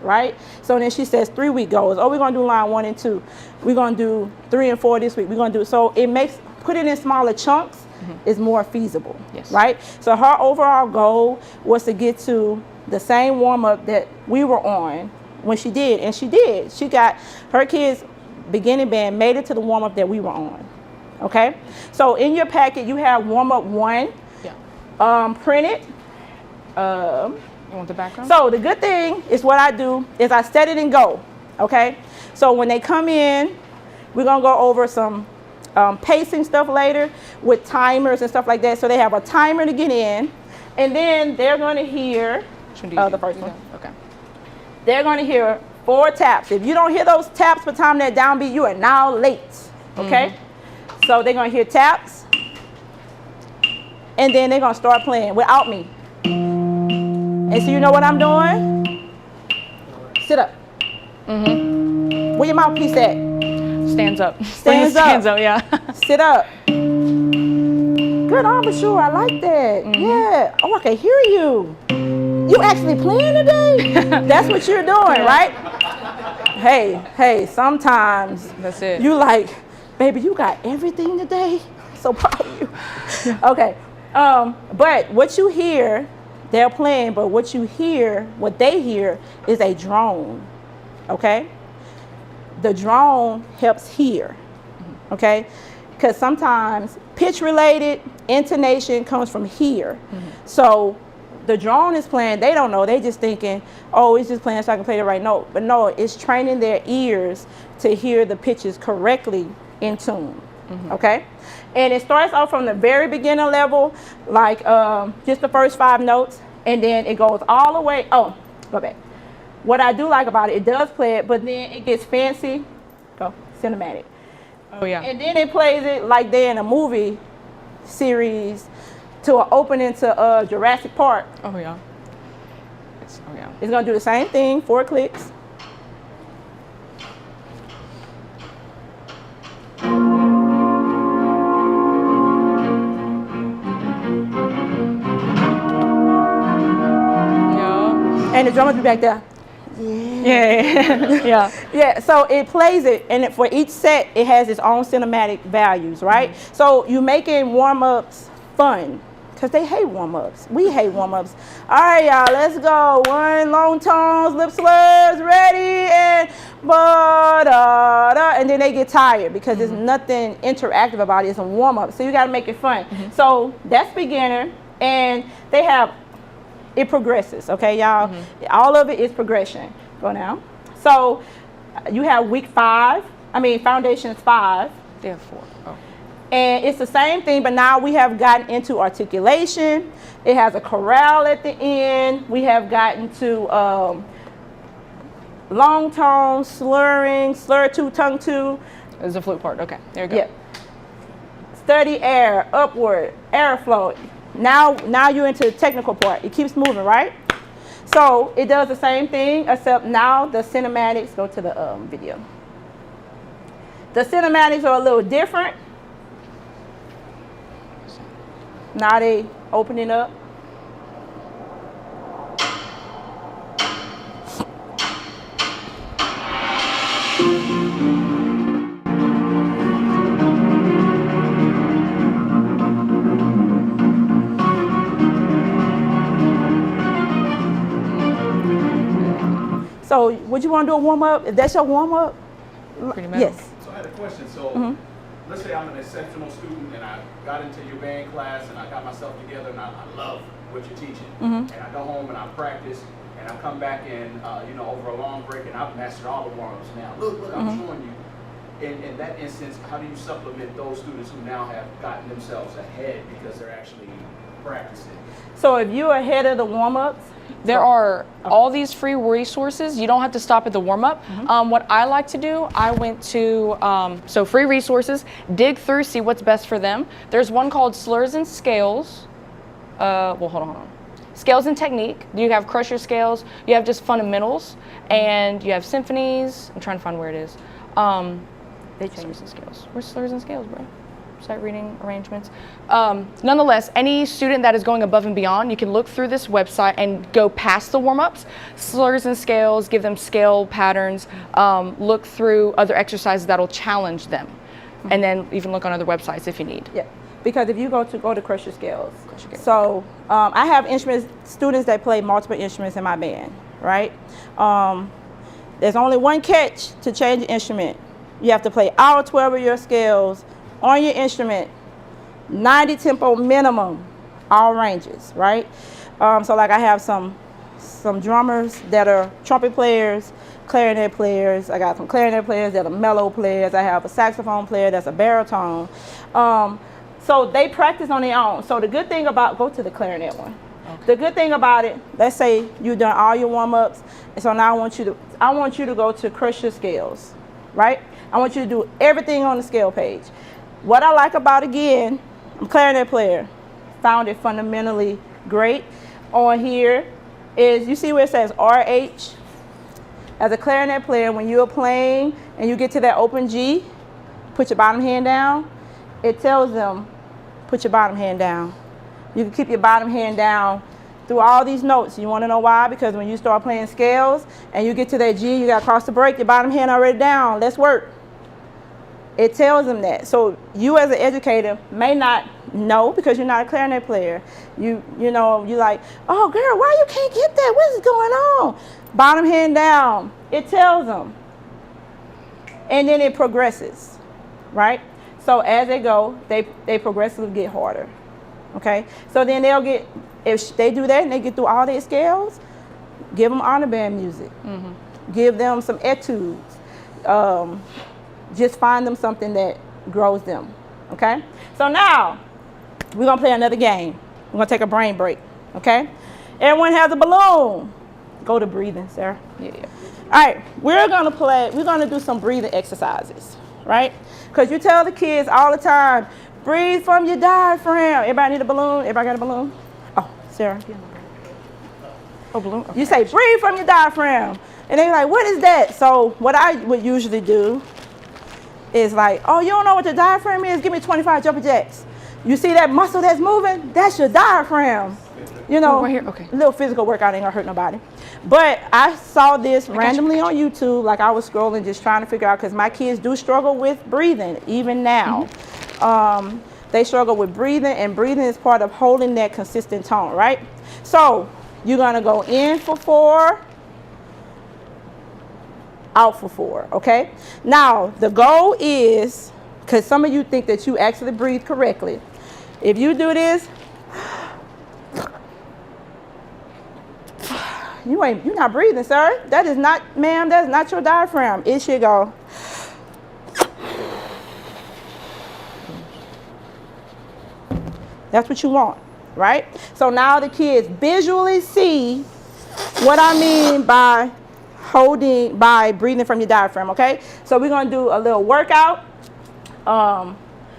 right? So then she says 3-week goals. Oh, we're gonna do line 1 and 2. We're gonna do 3 and 4 this week. We're gonna do, so it makes, put it in smaller chunks is more feasible, Yes. right? So her overall goal was to get to the same warm-up that we were on when she did, and she did. She got, her kids' beginning band made it to the warm-up that we were on, okay? So in your packet, you have warm-up 1, printed. You want the background? So the good thing is what I do is I set it and go, okay? So when they come in, we're gonna go over some pacing stuff later with timers and stuff like that. So they have a timer to get in, and then they're gonna hear, the first one. Okay. They're going to hear 4 taps. If you don't hear those taps by the time that downbeat, you are now late, okay? So they're going to hear taps, and then they're going to start playing without me. And so you know what I'm doing? Sit up. Where your mouthpiece at? Stands up. Stands up. Stands up, yeah. Sit up. Good embouchure, I like that. Yeah. Oh, I can hear you. You actually playing today? That's what you're doing, right? hey, sometimes That's it. you like, baby, you got everything today. So proud of you. Okay. But what you hear, they're playing, but what they hear is a drone. Okay? The drone helps hear. Okay? Because sometimes pitch related intonation comes from here. So the drone is playing, they don't know, they just thinking, oh, it's just playing so I can play the right note. But no, it's training their ears to hear the pitches correctly in tune. Okay? And it starts off from the very beginner level, like just the first 5 notes, and then it goes all the way, oh, go back. What I do like about it, it does play it, but then it gets fancy, go, cinematic. Oh yeah. And then it plays it like they're in a movie series to an opening to Jurassic Park. Oh yeah. It's gonna do the same thing, 4 clicks. And the drummer be back there. Yeah. Yeah, so it plays it, and for each set, it has its own cinematic values, right? So you making warm-ups fun, because they hate warm-ups. We hate warm-ups. All right, y'all, let's go. 1, long tones, lip slurs, ready, and ba-da-da. And then they get tired because there's nothing interactive about it. It's a warm-up, so you got to make it fun. So that's beginner, and they have, it progresses, okay, y'all? All of it is progression. Go now. So you have week 5, foundation is 5. They have 4. Oh. And it's the same thing, but now we have gotten into articulation. It has a chorale at the end. We have gotten to long tones, slurring, slur 2, tongue 2. There's a flute part. Okay, there you go. Yeah. Steady air, upward, airflow. Now you're into the technical part. It keeps moving, right? So it does the same thing, except now the cinematics, go to the video. The cinematics are a little different. Now they opening up. So would you want to do a warm-up? If that's your warm-up? Pretty much. Yes. So I had a question. So let's say I'm an exceptional student and I got into your band class and I got myself together and I love what you're teaching. And I go home and I practice and I come back and, over a long break and I've mastered all the warm-ups now. Look, I'm showing you. In that instance, how do you supplement those students who now have gotten themselves ahead because they're actually practicing? So if you're ahead of the warm-ups, There are all these free resources. You don't have to stop at the warm-up. What I like to do, I went to, so free resources, dig through, see what's best for them. There's one called Slurs and Scales. Hold on. Scales and Technique. You have crusher scales. You have just fundamentals. And you have symphonies. I'm trying to find where it is. Slurs and Scales. Where's Slurs and Scales, bro? Sight reading arrangements. Nonetheless, any student that is going above and beyond, you can look through this website and go past the warm-ups, slurs and scales, give them scale patterns, look through other exercises that'll challenge them, and then even look on other websites if you need. Yeah, because if you go to crusher scales. So I have students that play multiple instruments in my band, right? There's only one catch to change the instrument. You have to play all 12 of your scales on your instrument, 90 tempo minimum, all ranges, right? So like I have some drummers that are trumpet players, clarinet players. I got some clarinet players that are mellow players. I have a saxophone player that's a baritone. So they practice on their own. So the good thing about, go to the clarinet one. Okay. The good thing about it, let's say you've done all your warm-ups, and so now I want you to go to crusher scales, right? I want you to do everything on the scale page. What I like about, again, I'm a clarinet player, found it fundamentally great. On here is, you see where it says RH? As a clarinet player, when you're playing and you get to that open G, put your bottom hand down, it tells them, put your bottom hand down. You can keep your bottom hand down through all these notes. You want to know why? Because when you start playing scales and you get to that G, you got to cross the break, your bottom hand already down. Let's work. It tells them that. So you as an educator may not know because you're not a clarinet player. You know, you're like, oh girl, why you can't get that? What is going on? Bottom hand down. It tells them. And then it progresses, right? So as they go, they progressively get harder, okay? So then they'll get, if they do that and they get through all their scales, give them honor band music. Give them some etudes. Just find them something that grows them, okay? So now, we're gonna play another game. We're gonna take a brain break, okay? Everyone has a balloon. Go to breathing, Sarah. Yeah. All right, we're gonna do some breathing exercises, right? Because you tell the kids all the time, breathe from your diaphragm. Everybody need a balloon? Everybody got a balloon? Oh, Sarah. Oh, balloon. Okay. You say, breathe from your diaphragm. And they're like, what is that? So what I would usually do is like, oh, you don't know what the diaphragm is? Give me 25 jumping jacks. You see that muscle that's moving? That's your diaphragm. You know, right here? Okay. A little physical workout ain't gonna hurt nobody. But I saw this randomly on YouTube, like I was scrolling, just trying to figure out, because my kids do struggle with breathing, even now. They struggle with breathing, and breathing is part of holding that consistent tone, right? So you're gonna go in for 4, out for 4, okay? Now, the goal is, because some of you think that you actually breathe correctly. If you do this, you're not breathing, sir. That is not, ma'am, that's not your diaphragm. It should go. That's what you want, right? So now the kids visually see what I mean by breathing from your diaphragm, okay? So we're gonna do a little workout.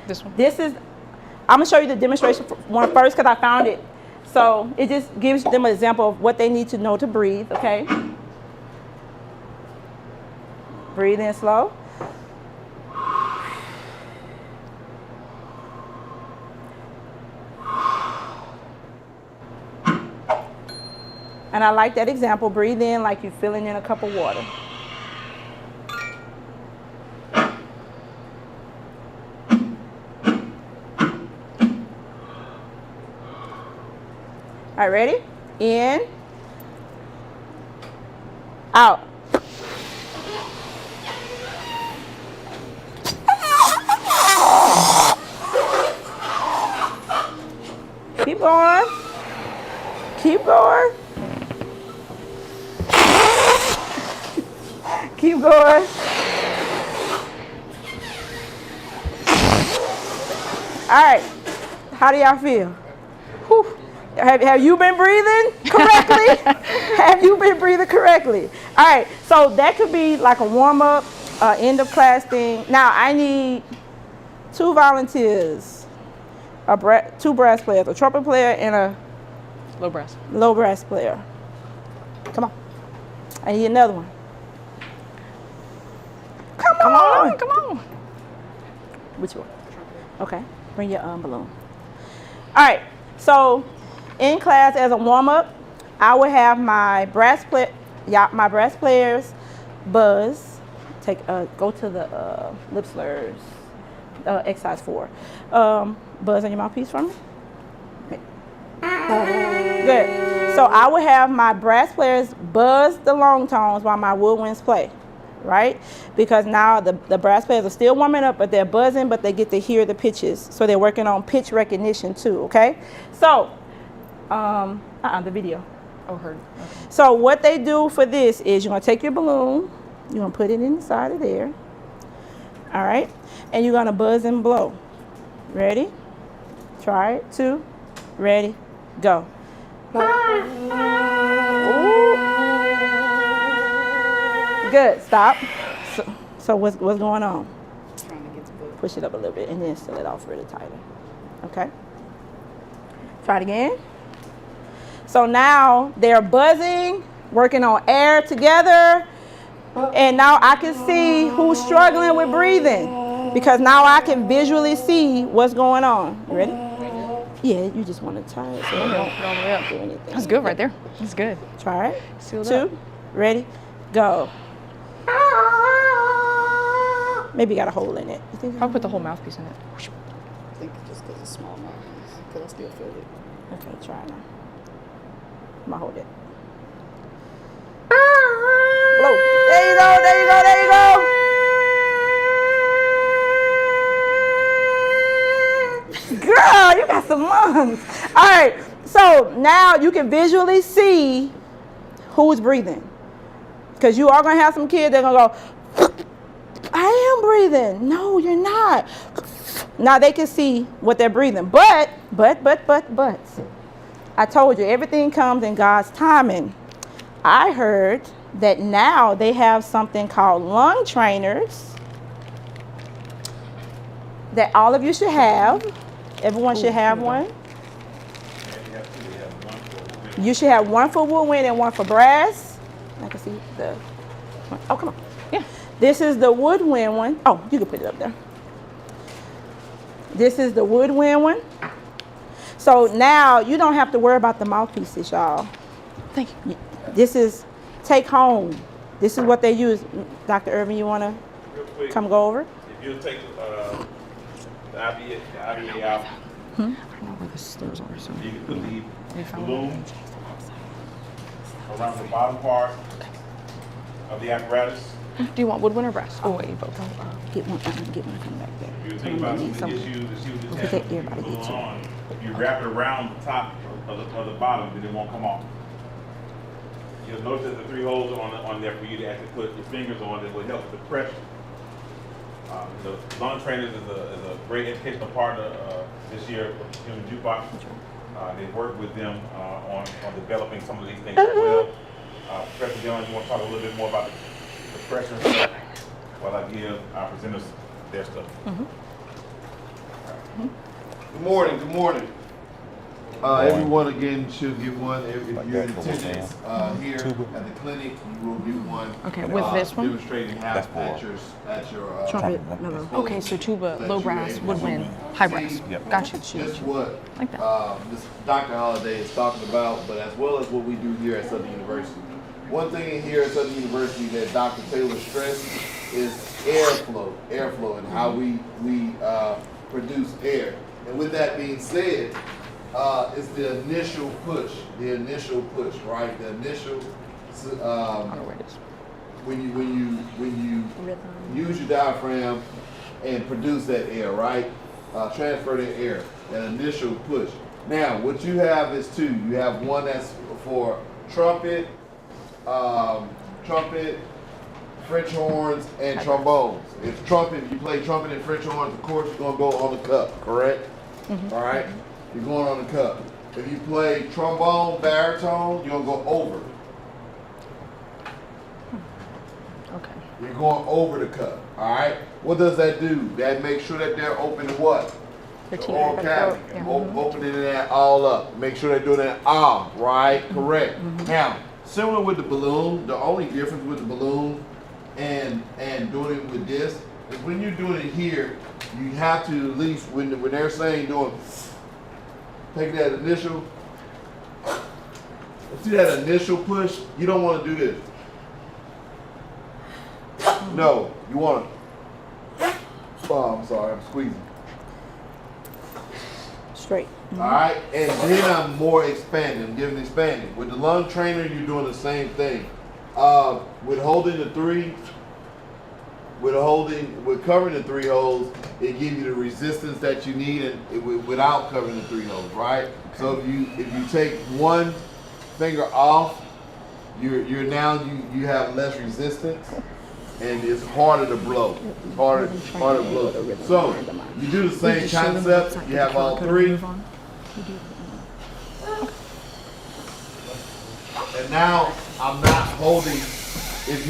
This one? I'm gonna show you the demonstration one first because I found it. So it just gives them an example of what they need to know to breathe, okay? Breathe in slow. And I like that example. Breathe in like you're filling in a cup of water. All right, ready? In, out. Keep going. Keep going. Keep going. All right. How do y'all feel? Whew. Have you been breathing correctly? Have you been breathing correctly? All right. So that could be like a warm-up, end of class thing. Now I need 2 volunteers, 2 brass players, a trumpet player and a low brass player. Come on. I need another one. Come on. Which one? Okay. Bring your balloon. All right. So in class as a warm-up, I would have my brass players buzz. Go to the lip slurs, exercise 4. Buzz on your mouthpiece for me. Okay. Good. So I would have my brass players buzz the long tones while my woodwinds play, right? Because now the brass players are still warming up, but they're buzzing, but they get to hear the pitches. So they're working on pitch recognition too, okay? So, the video. Oh, heard. Okay. So what they do for this is you're gonna take your balloon, you're gonna put it inside of there, all right? And you're gonna buzz and blow. Ready? Try it, 2, ready, go. Ooh. Good, stop. So what's going on? Trying to get to book. Push it up a little bit and then seal it off really tighter. Okay. Try it again. So now they're buzzing, working on air together. And now I can see who's struggling with breathing because now I can visually see what's going on. You ready? Yeah, you just want to tie it so it don't do anything. That's good right there. That's good. Try it. Sealed 2, up. ready, go. Maybe you got a hole in it. You think? I'll put the whole mouthpiece in it. I think just because it's small mouthpiece, because I still feel it. Okay, try it now. I'm gonna hold it. Blow. There you go, there you go, there you go. Girl, you got some lungs. All right, so now you can visually see who's breathing. Because you are gonna have some kids that are gonna go, I am breathing. No, you're not. Now they can see what they're breathing. But. I told you, everything comes in God's timing. I heard that now they have something called lung trainers that all of you should have. Everyone should have one. You should have one for woodwind and one for brass. I can see the, oh, come on. Yeah. This is the woodwind one. Oh, you can put it up there. This is the woodwind one. So now you don't have to worry about the mouthpieces, y'all. Thank you. This is take home. This is what they use. Dr. Irvin, you want to come go over? If you take the IVA out, I don't know where the stairs are, so. you can put the balloon around the bottom part of the apparatus. Do you want woodwind or brass? Oh, wait, both. Get one come back there. If you think about some of the issues that she was just Okay, having everybody with the get you. balloon on, if you wrap it around the top of the bottom, then it won't come off. You'll notice that the 3 holes on there for you to actually put your fingers on that will help with the pressure. The lung trainers is a great educational partner this year in Jukebox. They work with them on developing some of these things as well. Professor Jones, you want to talk a little bit more about the pressure stuff while I give our presenters their stuff. Good morning, good morning. Everyone again should get one. If you're in attendance here at the clinic, you will get one. Okay, with this one? Demonstrating how at your Trumpet, no. Okay, so tuba, low brass, woodwind, high brass. Gotcha. Just what Like that. this Dr. Holliday is talking about, but as well as what we do here at Southern University. One thing in here at Southern University that Dr. Taylor stressed is airflow, and how we produce air. And with that being said, it's the initial push, right? The initial, when you use your diaphragm and produce that air, right? Transfer that air, that initial push. Now, what you have is 2. You have one that's for trumpet, French horns, and trombones. If you play trumpet and French horns, of course you're gonna go on the cup, correct? All right, you're going on the cup. If you play trombone, baritone, you're gonna go over. Okay. You're going over the cup. All right. What does that do? That makes sure that they're open to what? The The oral cavity. Yeah. Opening that all up. Make sure they're doing that right? Correct. Now, similar with the balloon, the only difference with the balloon and doing it with this is when you're doing it here, you have to at least when they're saying take that initial. See that initial push? You don't want to do this. No, you want to. Oh, I'm sorry, I'm squeezing. Straight. All right, and then I'm more expanding. I'm giving expanding. With the lung trainer, you're doing the same thing. With holding the 3, with covering the 3 holes, it gives you the resistance that you need, and without covering the 3 holes, right? So if you take one finger off, you have less resistance, and it's harder to blow. It's harder to blow. So you do the same concept. You have all 3. And now I'm not holding. If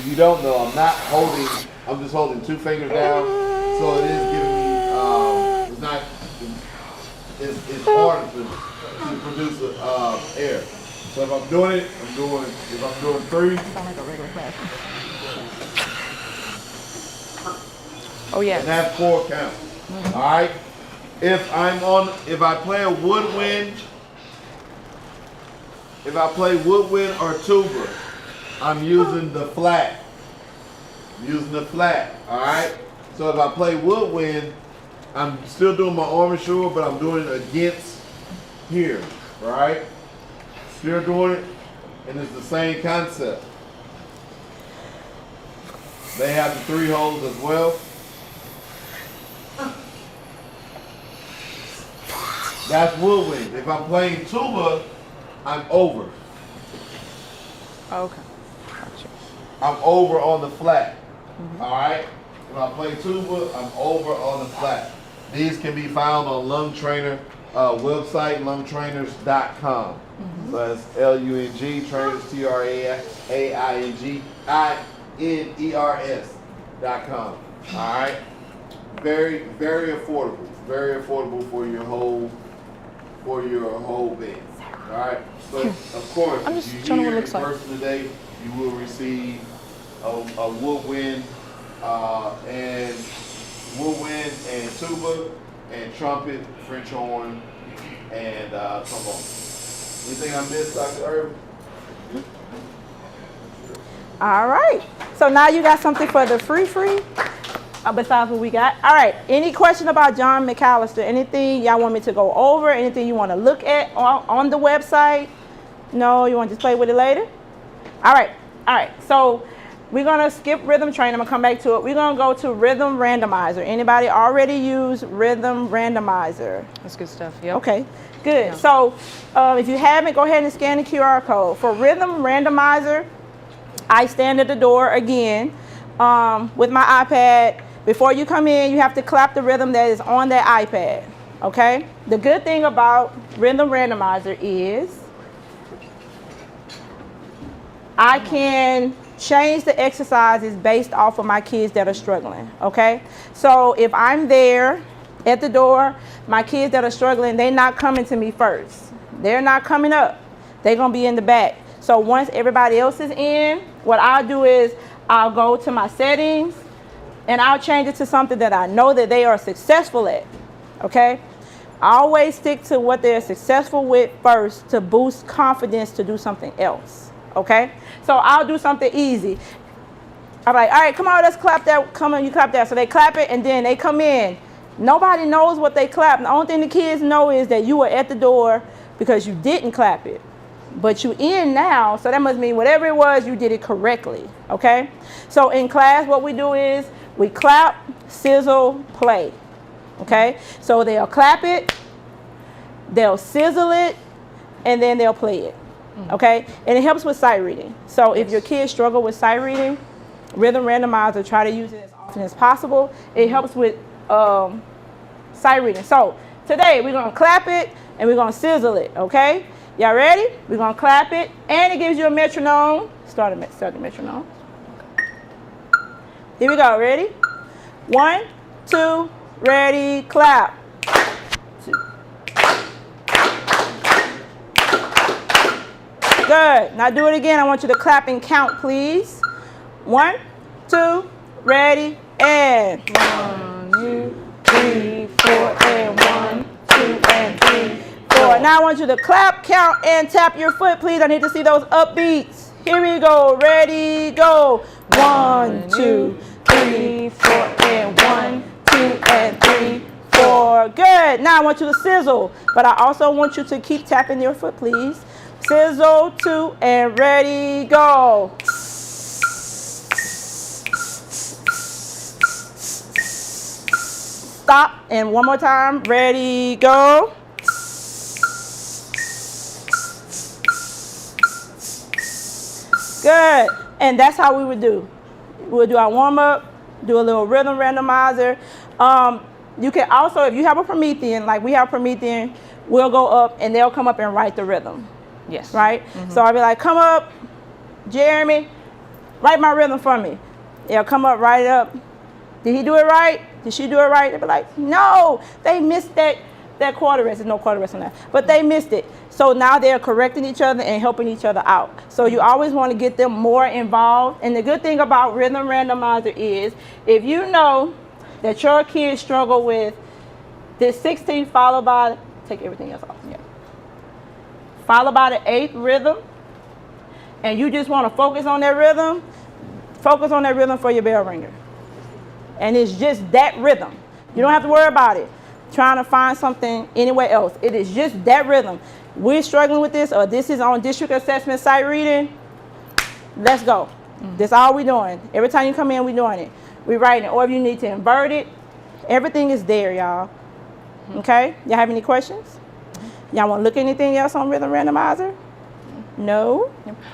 you don't know, I'm not holding. I'm just holding 2 fingers down. So it is giving me. It's not. It's harder to produce air. So if I'm doing it, if I'm doing 3. Oh yeah. And that's 4 counts. All right. if I play a woodwind, if I play woodwind or tuba, I'm using the flat. I'm using the flat, all right? So if I play woodwind, I'm still doing my arm and shoulder, but I'm doing it against here, all right? Still doing it, and it's the same concept. They have the 3 holes as well. That's woodwind. If I'm playing tuba, I'm over. Okay. Gotcha. I'm over on the flat. All right? When I play tuba, I'm over on the flat. These can be found on Lung Trainer website, lungtrainers.com. So that's Lung, trainers, TRAINGINERS.com. All right? Very, very affordable. Very affordable for your whole band. All right? But of course, I'm if just you showing hear what it in looks like. person today, you will receive a woodwind and tuba and trumpet, French horn, and trombone. Anything I missed, Dr. Irvin? All right. So now you got something for the free besides what we got. All right. Any question about John McAllister? Anything y'all want me to go over? Anything you want to look at on the website? No, you want to just play with it later? All right. All right. So we're going to skip rhythm training. I'm going to come back to it. We're going to go to rhythm randomizer. Anybody already use rhythm randomizer? That's good stuff. Yep. Okay, good. Yeah. So if you haven't, go ahead and scan the QR code. For rhythm randomizer, I stand at the door again with my iPad. Before you come in, you have to clap the rhythm that is on that iPad, okay? The good thing about rhythm randomizer is I can change the exercises based off of my kids that are struggling, okay? So if I'm there at the door, my kids that are struggling, they're not coming to me first. They're not coming up. They're gonna be in the back. So once everybody else is in, what I'll do is I'll go to my settings and I'll change it to something that I know that they are successful at, okay? I always stick to what they're successful with first to boost confidence to do something else, okay? So I'll do something easy. I'm like, all right, come on, let's clap that. Come on, you clap that. So they clap it and then they come in. Nobody knows what they clap. The only thing the kids know is that you were at the door because you didn't clap it. But you in now, so that must mean whatever it was, you did it correctly, okay? So in class, what we do is we clap, sizzle, play, okay? So they'll clap it, they'll sizzle it, and then they'll play it, okay? And it helps with sight reading. So if your kids struggle with sight reading, rhythm randomizer, try to use it as often as possible. It helps with sight reading. So today we're gonna clap it and we're gonna sizzle it, okay? Y'all ready? We're gonna clap it and it gives you a metronome. Start the metronome. Here we go, ready? 1, 2, ready, clap. 2. Good, now do it again. I want you to clap and count, please. 1, 2, ready, and 1, 2, 3, 4, and 1, 2, and 3, 4. Now I want you to clap, count, and tap your foot, please. I need to see those upbeats. Here we go, ready, go. 1, 2, 3, 4, and 1, 2, and 3, 4. Good. Now I want you to sizzle, but I also want you to keep tapping your foot, please. Sizzle, 2, and ready, go. Stop, and one more time, ready, go. Good, and that's how we would do. We'll do our warm up, do a little rhythm randomizer. You can also, if you have a Promethean, like we have Promethean, we'll go up and they'll come up and write the rhythm. Yes. Right? So I'll be like, come up, Jeremy, write my rhythm for me. They'll come up, write it up. Did he do it right? Did she do it right? They'll be like, no, they missed that quarter rest. There's no quarter rest on that. But they missed it. So now they're correcting each other and helping each other out. So you always want to get them more involved. And the good thing about rhythm randomizer is if you know that your kids struggle with This 16th followed by, take everything else off. Yeah. Followed by the 8th rhythm. And you just want to focus on that rhythm. Focus on that rhythm for your bell ringer. And it's just that rhythm. You don't have to worry about it. Trying to find something anywhere else. It is just that rhythm. We're struggling with this, or this is on district assessment site reading. Let's go. That's all we're doing. Every time you come in, we're doing it. We're writing it. Or if you need to invert it, everything is there, y'all. Okay? Y'all have any questions? Y'all want to look at anything else on Rhythm Randomizer? No?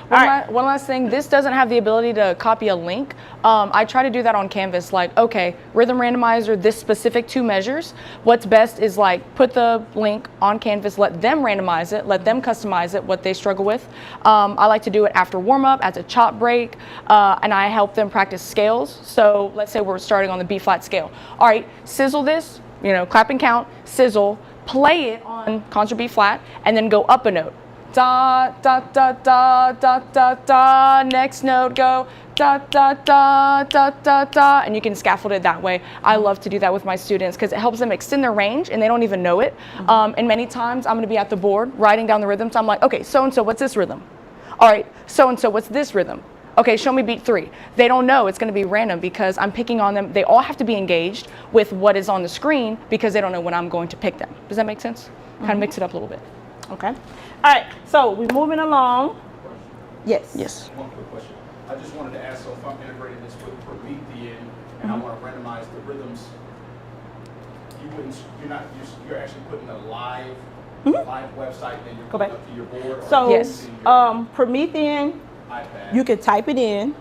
One last thing, this doesn't have the ability to copy a link. I try to do that on Canvas, like, okay, Rhythm Randomizer, this specific 2 measures. What's best is like, put the link on Canvas, let them randomize it, let them customize it, what they struggle with. I like to do it after warm up, as a chop break, and I help them practice scales. So let's say we're starting on the B flat scale. All right, sizzle this, clap and count, sizzle, play it on concert B flat, and then go up a note. Da, da, da, da, da, da, da, next note, go, da, da, da, da, da, da, and you can scaffold it that way. I love to do that with my students because it helps them extend their range and they don't even know it. And many times I'm gonna be at the board writing down the rhythm, so I'm like, okay, so-and-so, what's this rhythm? All right, so-and-so, what's this rhythm? Okay, show me beat 3. They don't know, it's gonna be random because I'm picking on them. They all have to be engaged with what is on the screen because they don't know when I'm going to pick them. Does that make sense? Kind of mix it up a little bit. Okay. All right, so we're moving along. Yes. Yes. One quick question. I just wanted to ask, so if I'm integrating this with Promethean and I want to randomize the rhythms, you're actually putting a live website, then you're putting it up to your board? So, yes. Promethean, iPad. you can type it in.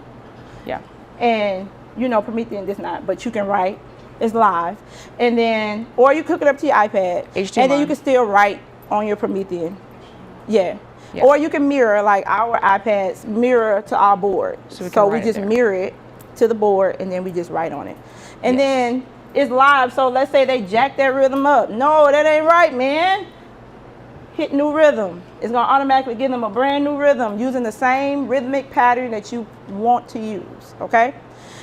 Yeah. And Promethean does not, but you can write. It's live. And then, or you hook it up to your iPad. HDMI. And then you can still write on your Promethean. Yeah. Yeah. Or you can mirror, like our iPads mirror to our board. So we just mirror it to the board and then we just write on it. And then it's live. So let's say they jack that rhythm up. No, that ain't right, man. Hit new rhythm. It's going to automatically give them a brand new rhythm using the same rhythmic pattern that you want to use. Okay?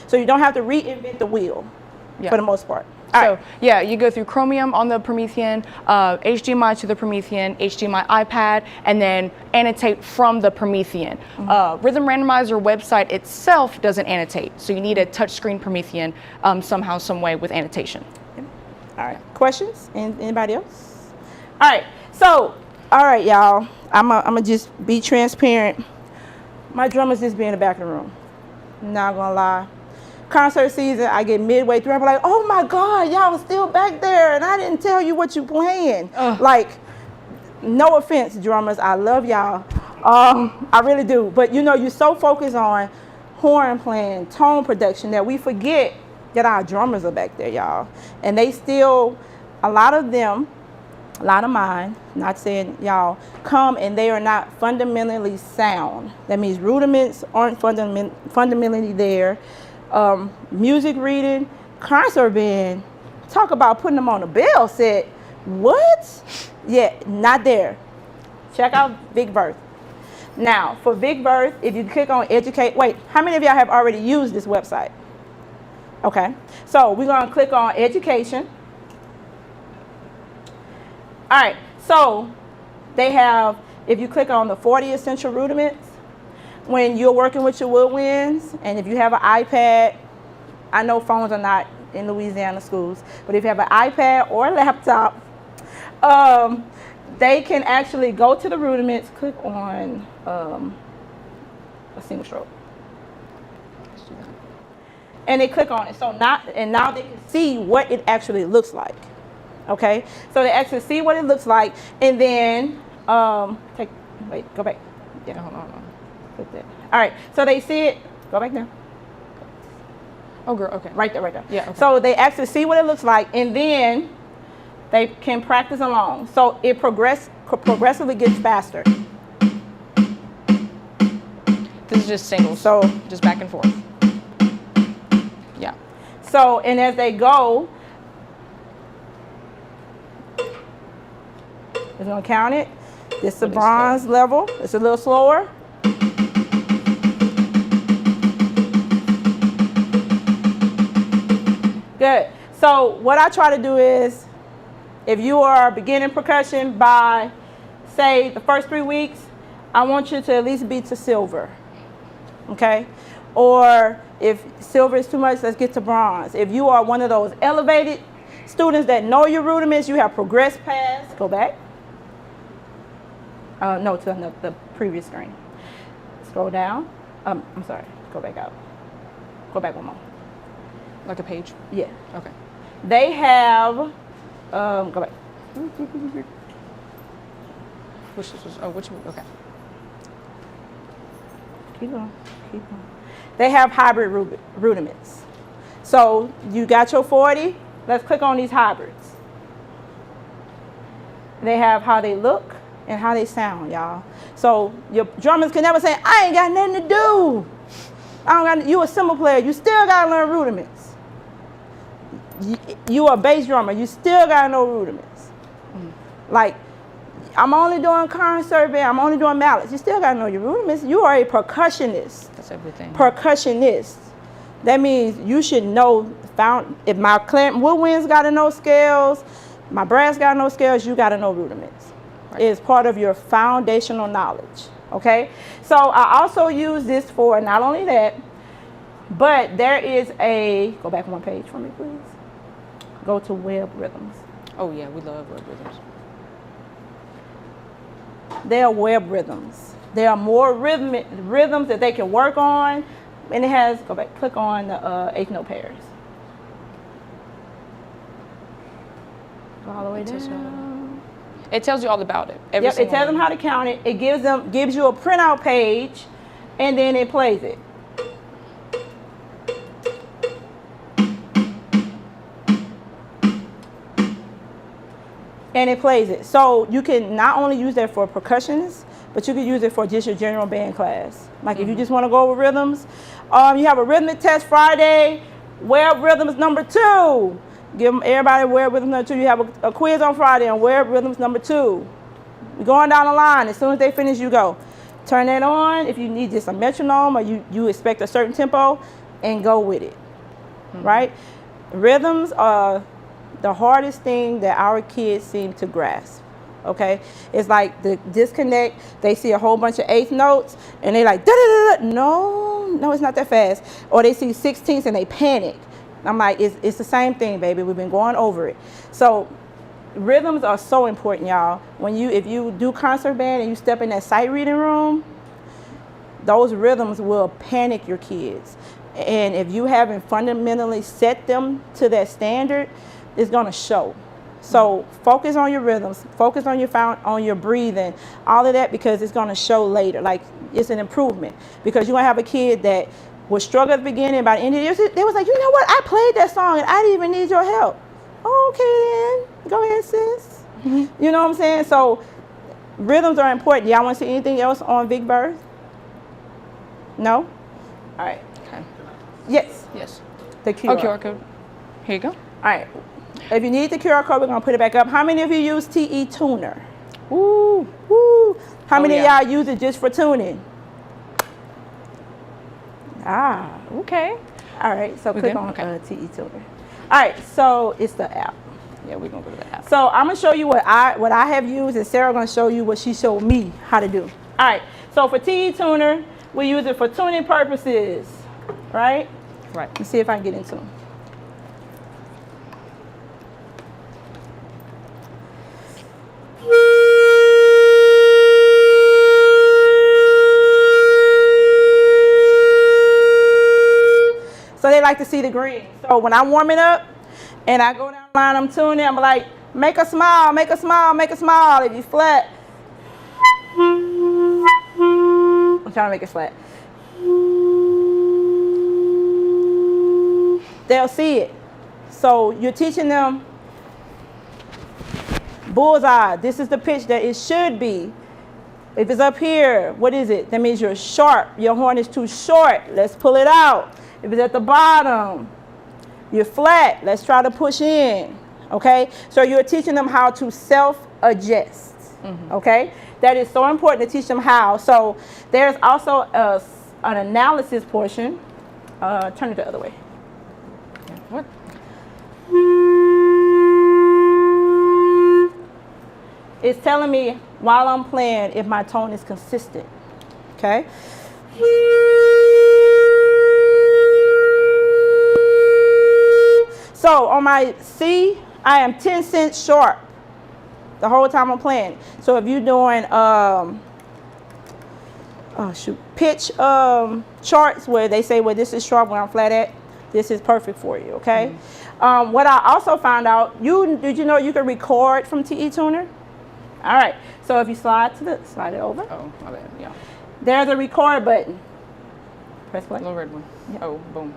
So you don't have to reinvent the wheel for the most part. So, yeah, you go through Chromium on the Promethean, HDMI to the Promethean, HDMI iPad, and then annotate from the Promethean. Rhythm Randomizer website itself doesn't annotate, so you need a touchscreen Promethean somehow, some way with annotation. All right. Questions? Anybody else? All right. So, all right, y'all. I'm gonna just be transparent. My drummers just be in the back of the room. Not gonna lie. Concert season, I get midway through, I'm like, oh my God, y'all was still back there and I didn't tell you what you playing. Like, no offense, drummers, I love y'all. I really do. But you're so focused on horn playing, tone production that we forget that our drummers are back there, y'all. And they still, a lot of mine, not saying y'all, come and they are not fundamentally sound. That means rudiments aren't fundamentally there. Music reading, concert band, talk about putting them on a bill set. What? Yeah, not there. Check out Big Birth. Now, for Big Birth, if you click on educate, wait, how many of y'all have already used this website? Okay, so we're gonna click on education. All right, so they have, if you click on the 40 essential rudiments, when you're working with your woodwinds, and if you have an iPad, I know phones are not in Louisiana schools, but if you have an iPad or a laptop, they can actually go to the rudiments, click on a single stroke. And they click on it. So now they can see what it actually looks like. Okay? So they actually see what it looks like, and then go back. Yeah, hold on. All right, so they see it. Go back down. Oh, girl, okay. Right there. Yeah. Okay. So they actually see what it looks like, and then they can practice along. So it progressively gets faster. This is just singles. So just back and forth. Yeah. So, and as they go, it's gonna count it. This is the bronze level. It's a little slower. Good. So what I try to do is if you are beginning percussion by, say, the first 3 weeks, I want you to at least be to silver, okay? Or if silver is too much, let's get to bronze. If you are one of those elevated students that know your rudiments, you have progressed past, go back. No, to the previous screen. Scroll down. I'm sorry, go back out. Go back one more. Like a page? Yeah. Okay. They have, go back. Which was, oh, which one? Okay. Keep going, keep going. They have hybrid rudiments. So you got your 40, let's click on these hybrids. They have how they look and how they sound, y'all. So your drummers can never say, I ain't got nothing to do. You a cymbal player, you still gotta learn rudiments. You a bass drummer, you still gotta know rudiments. Like, I'm only doing concert band, I'm only doing mallets. You still gotta know your rudiments. You are a percussionist. That's everything. Percussionist. That means you should know, if my woodwinds gotta know scales, my brass gotta know scales, you gotta know rudiments. Right. It's part of your foundational knowledge, okay? So I also use this for not only that, but there is a, go back one page for me, please. Go to web rhythms. Oh yeah, we love web rhythms. They are web rhythms. There are more rhythms that they can work on. And it has, go back, click on the eighth note pairs. Go all the way down. It tells you all about it. Yep, it tells them how to count it. It gives you a printout page, and then it plays it. And it plays it. So you can not only use that for percussionists, but you can use it for just your general band class. Like if you just want to go over rhythms, you have a rhythmic test Friday, web rhythms number 2. Give them everybody web rhythms number 2. You have a quiz on Friday on web rhythms number 2. You're going down the line. As soon as they finish, you go. Turn that on if you need just a metronome or you expect a certain tempo, and go with it, right? Rhythms are the hardest thing that our kids seem to grasp, okay? It's like the disconnect. They see a whole bunch of eighth notes, and they like, da-da-da-da. No, it's not that fast. Or they see 16ths and they panic. I'm like, it's the same thing, baby. We've been going over it. So rhythms are so important, y'all. If you do concert band and you step in that sight reading room, those rhythms will panic your kids. And if you haven't fundamentally set them to that standard, it's gonna show. So focus on your rhythms, focus on your breathing, all of that, because it's gonna show later. Like, it's an improvement, because you're gonna have a kid that will struggle at the beginning. By the end of the year, they was like, you know what, I played that song and I didn't even need your help. Okay then, go ahead, sis. You know what I'm saying? So rhythms are important. Y'all want to see anything else on Big Bird? No? All right. Okay. Yes. Yes. The QR. Oh, QR code. Here you go. All right. If you need the QR code, we're going to put it back up. How many of you use TE Tuner? Woo, woo. How many of y'all use it just for tuning? Ah, okay. All right, so click on TE Tuner. All right, so it's the app. Yeah, we're going to go to the app. So I'm going to show you what I have used, and Sarah's going to show you what she showed me how to do. All right, so for TE Tuner, we use it for tuning purposes, right? Right. Let's see if I can get into them. So they like to see the green. So when I'm warming up and I go down the line, I'm tuning, I'm like, make a smile, make a smile, make a smile. If you flat, I'm trying to make it flat. They'll see it. So you're teaching them bullseye. This is the pitch that it should be. If it's up here, what is it? That means you're sharp. Your horn is too short. Let's pull it out. If it's at the bottom, you're flat. Let's try to push in, okay? So you're teaching them how to self-adjust, okay? That is so important to teach them how. So there's also an analysis portion. Turn it the other way. Yeah. What? it's telling me while I'm playing if my tone is consistent. Okay. So on my C, I am 10 cents sharp the whole time I'm playing. So if you're doing pitch charts where they say, well, this is sharp where I'm flat at, this is perfect for you, okay? What I also found out, did you know you can record from TE Tuner? All right, so if you slide it over. Oh, my bad, yeah. There's a record button. Press play. Little red one. Yeah. Oh, boom.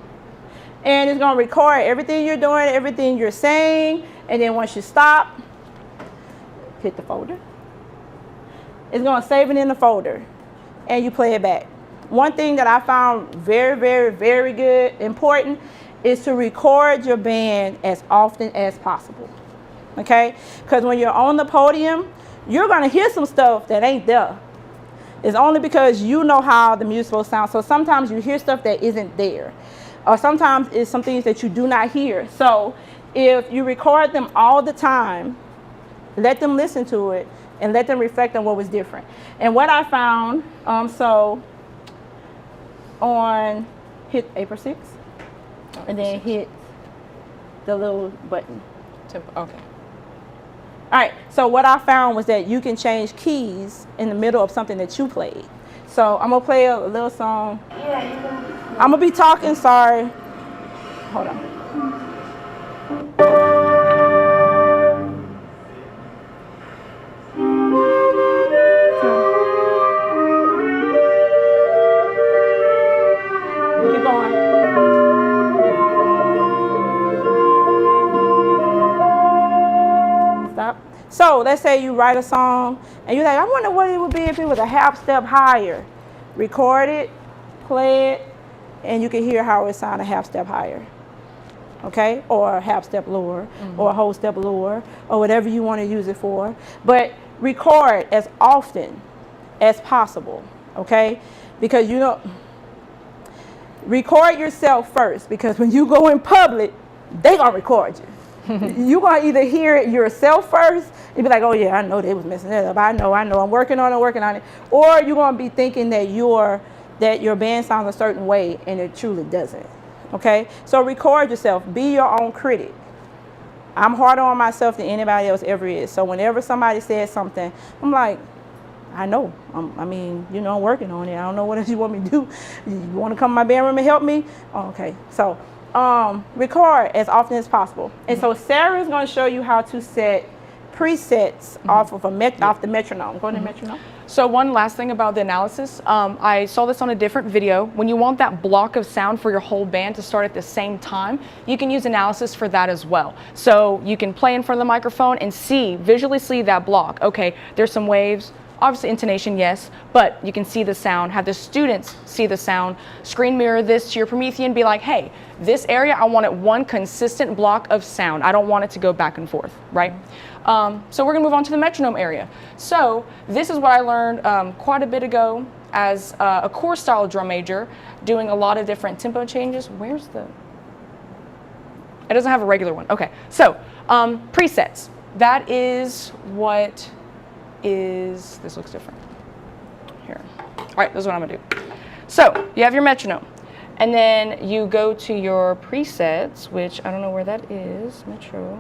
And it's gonna record everything you're doing, everything you're saying, and then once you stop, hit the folder. It's gonna save it in the folder, and you play it back. One thing that I found very, very, very good, important, is to record your band as often as possible, okay? Because when you're on the podium, you're gonna hear some stuff that ain't there. It's only because you know how the music's supposed to sound. So sometimes you hear stuff that isn't there. Or sometimes it's some things that you do not hear. So if you record them all the time, let them listen to it and let them reflect on what was different. And what I found, hit April 6th, and then hit the little button. Okay. All right, so what I found was that you can change keys in the middle of something that you played. So I'm gonna play a little song. I'm gonna be talking, sorry. Hold on. Keep going. Stop. So let's say you write a song and you're like, I wonder what it would be if it was a half step higher. Record it, play it, and you can hear how it sounds a half step higher. Okay? Or a half step lower, or a whole step lower, or whatever you want to use it for. But record as often as possible. Okay? Because record yourself first, because when you go in public, they gonna record you. You're gonna either hear it yourself first and be like, oh yeah, I know they was messing that up. I know, I'm working on it. Or you're gonna be thinking that your band sounds a certain way and it truly doesn't. Okay? So record yourself, be your own critic. I'm harder on myself than anybody else ever is. So whenever somebody says something, I'm like, I know. I'm working on it. I don't know what else you want me to do. You want to come to my band room and help me? Oh, okay. So record as often as possible. And so Sarah is going to show you how to set presets off of off the metronome. Go to the metronome. So one last thing about the analysis, I saw this on a different video. When you want that block of sound for your whole band to start at the same time, you can use analysis for that as well. So you can play in front of the microphone and visually see that block. Okay, there's some waves. Obviously intonation, yes, but you can see the sound, have the students see the sound, screen mirror this to your Promethean, be like, hey, this area, I want it one consistent block of sound. I don't want it to go back and forth, right? So we're gonna move on to the metronome area. So this is what I learned quite a bit ago as a core style drum major, doing a lot of different tempo changes. It doesn't have a regular one. Okay, so presets. That is what this looks different. Here. All right, this is what I'm gonna do. So you have your metronome, and then you go to your presets, which I don't know where that is. Metro.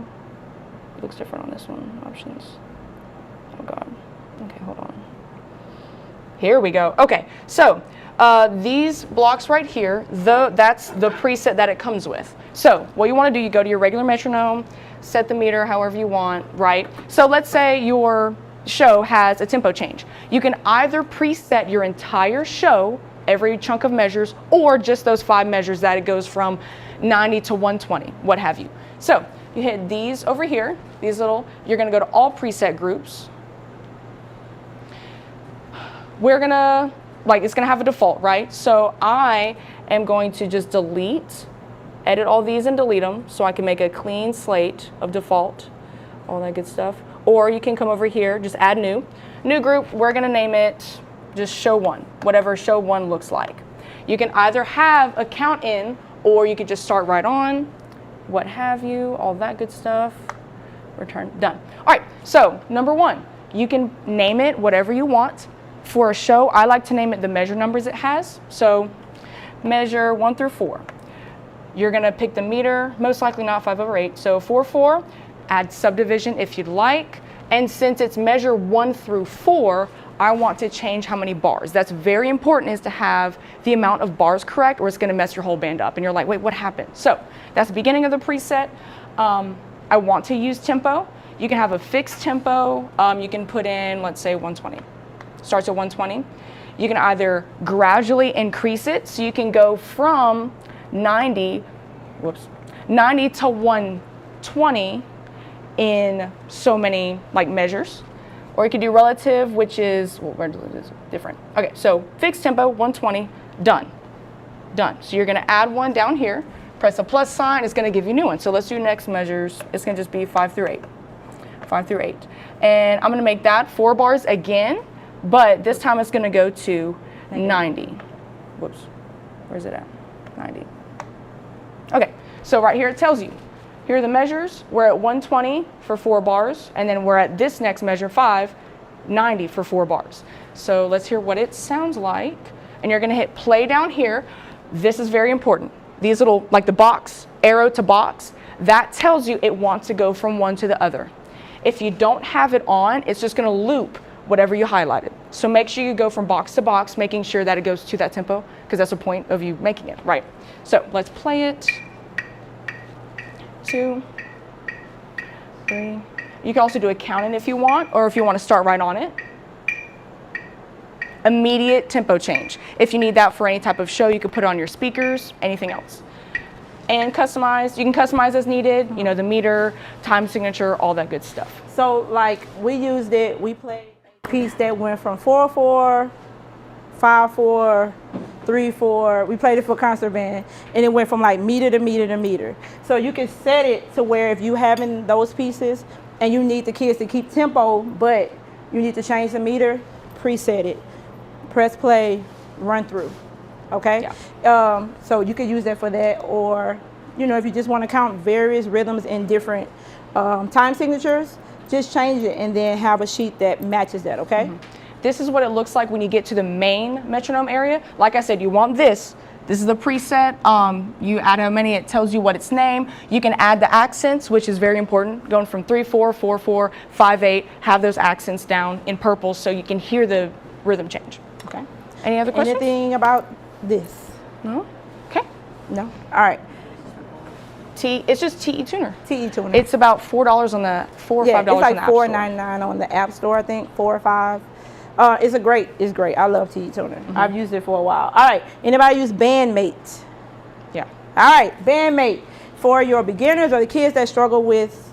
It looks different on this one. Options. Oh God. Okay, hold on. Here we go. Okay, so these blocks right here, that's the preset that it comes with. So what you want to do, you go to your regular metronome, set the meter however you want, right? So let's say your show has a tempo change. You can either preset your entire show, every chunk of measures, or just those 5 measures that it goes from 90 to 120, what have you. So you hit these over here, you're gonna go to all preset groups. It's gonna have a default, right? So I am going to just edit all these and delete them so I can make a clean slate of default, all that good stuff. Or you can come over here, just add new group. We're gonna name it just show 1, whatever show 1 looks like. You can either have a count in, or you could just start right on, what have you, all that good stuff. Return, done. All right, so number 1, You can name it whatever you want. For a show, I like to name it the measure numbers it has. So measure 1 through 4. You're going to pick the meter, most likely not 5/8. So 4/4, add subdivision if you'd like. And since it's measure 1 through 4, I want to change how many bars. That's very important, is to have the amount of bars correct, or it's going to mess your whole band up. And you're like, wait, what happened? So that's the beginning of the preset. I want to use tempo. You can have a fixed tempo. You can put in, let's say, 120. Starts at 120. You can either gradually increase it, so you can go from 90 to 120 in so many like measures. Or you could do relative, which is, well, relative is different. Okay, so fixed tempo, 120, done. Done. So you're gonna add one down here, press a plus sign, it's gonna give you new one. So let's do next measures. It's gonna just be 5 through 8. 5 through 8. And I'm gonna make that 4 bars again, but this time it's gonna go to 90. Whoops, where's it at? 90. Okay, so right here it tells you, here are the measures. We're at 120 for 4 bars, and then we're at this next measure, 5, 90 for 4 bars. So let's hear what it sounds like. And you're gonna hit play down here. This is very important. These little, like the box, arrow to box, that tells you it wants to go from one to the other. If you don't have it on, it's just gonna loop whatever you highlighted. So make sure you go from box to box, making sure that it goes to that tempo, because that's the point of you making it, right? So let's play it. 2, 3. You can also do a count-in if you want, or if you want to start right on it. Immediate tempo change. If you need that for any type of show, you could put it on your speakers, anything else. And customize, you can customize as needed, you know, the meter, time signature, all that good stuff. So like we used it, we played a piece that went from 4/4, 5/4, 3/4. We played it for concert band, and it went from like meter to meter to meter. So you can set it to where if you having those pieces and you need the kids to keep tempo, but you need to change the meter, preset it, press play, run through. Okay. Yeah. So you could use that for that, or you know, if you just want to count various rhythms in different time signatures, just change it and then have a sheet that matches that. Okay. Mm-hmm. This is what it looks like when you get to the main metronome area. Like I said, you want this. This is the preset. You add how many, it tells you what its name. You can add the accents, which is very important. Going from 3/4, 4/4, 5/8, have those accents down in purple so you can hear the rhythm change. Okay. Any other questions? Anything about this? No? Okay. No? All right. It's just TE Tuner. TE Tuner. It's about $4 on the, $4 or $5 on the it's like App Store. $4.99 on the App Store, I think, 4 or 5. It's great. I love TE Tuner. Mm-hmm. I've used it for a while. All right. Anybody use Bandmate? Yeah. All right. Bandmate for your beginners or the kids that struggle with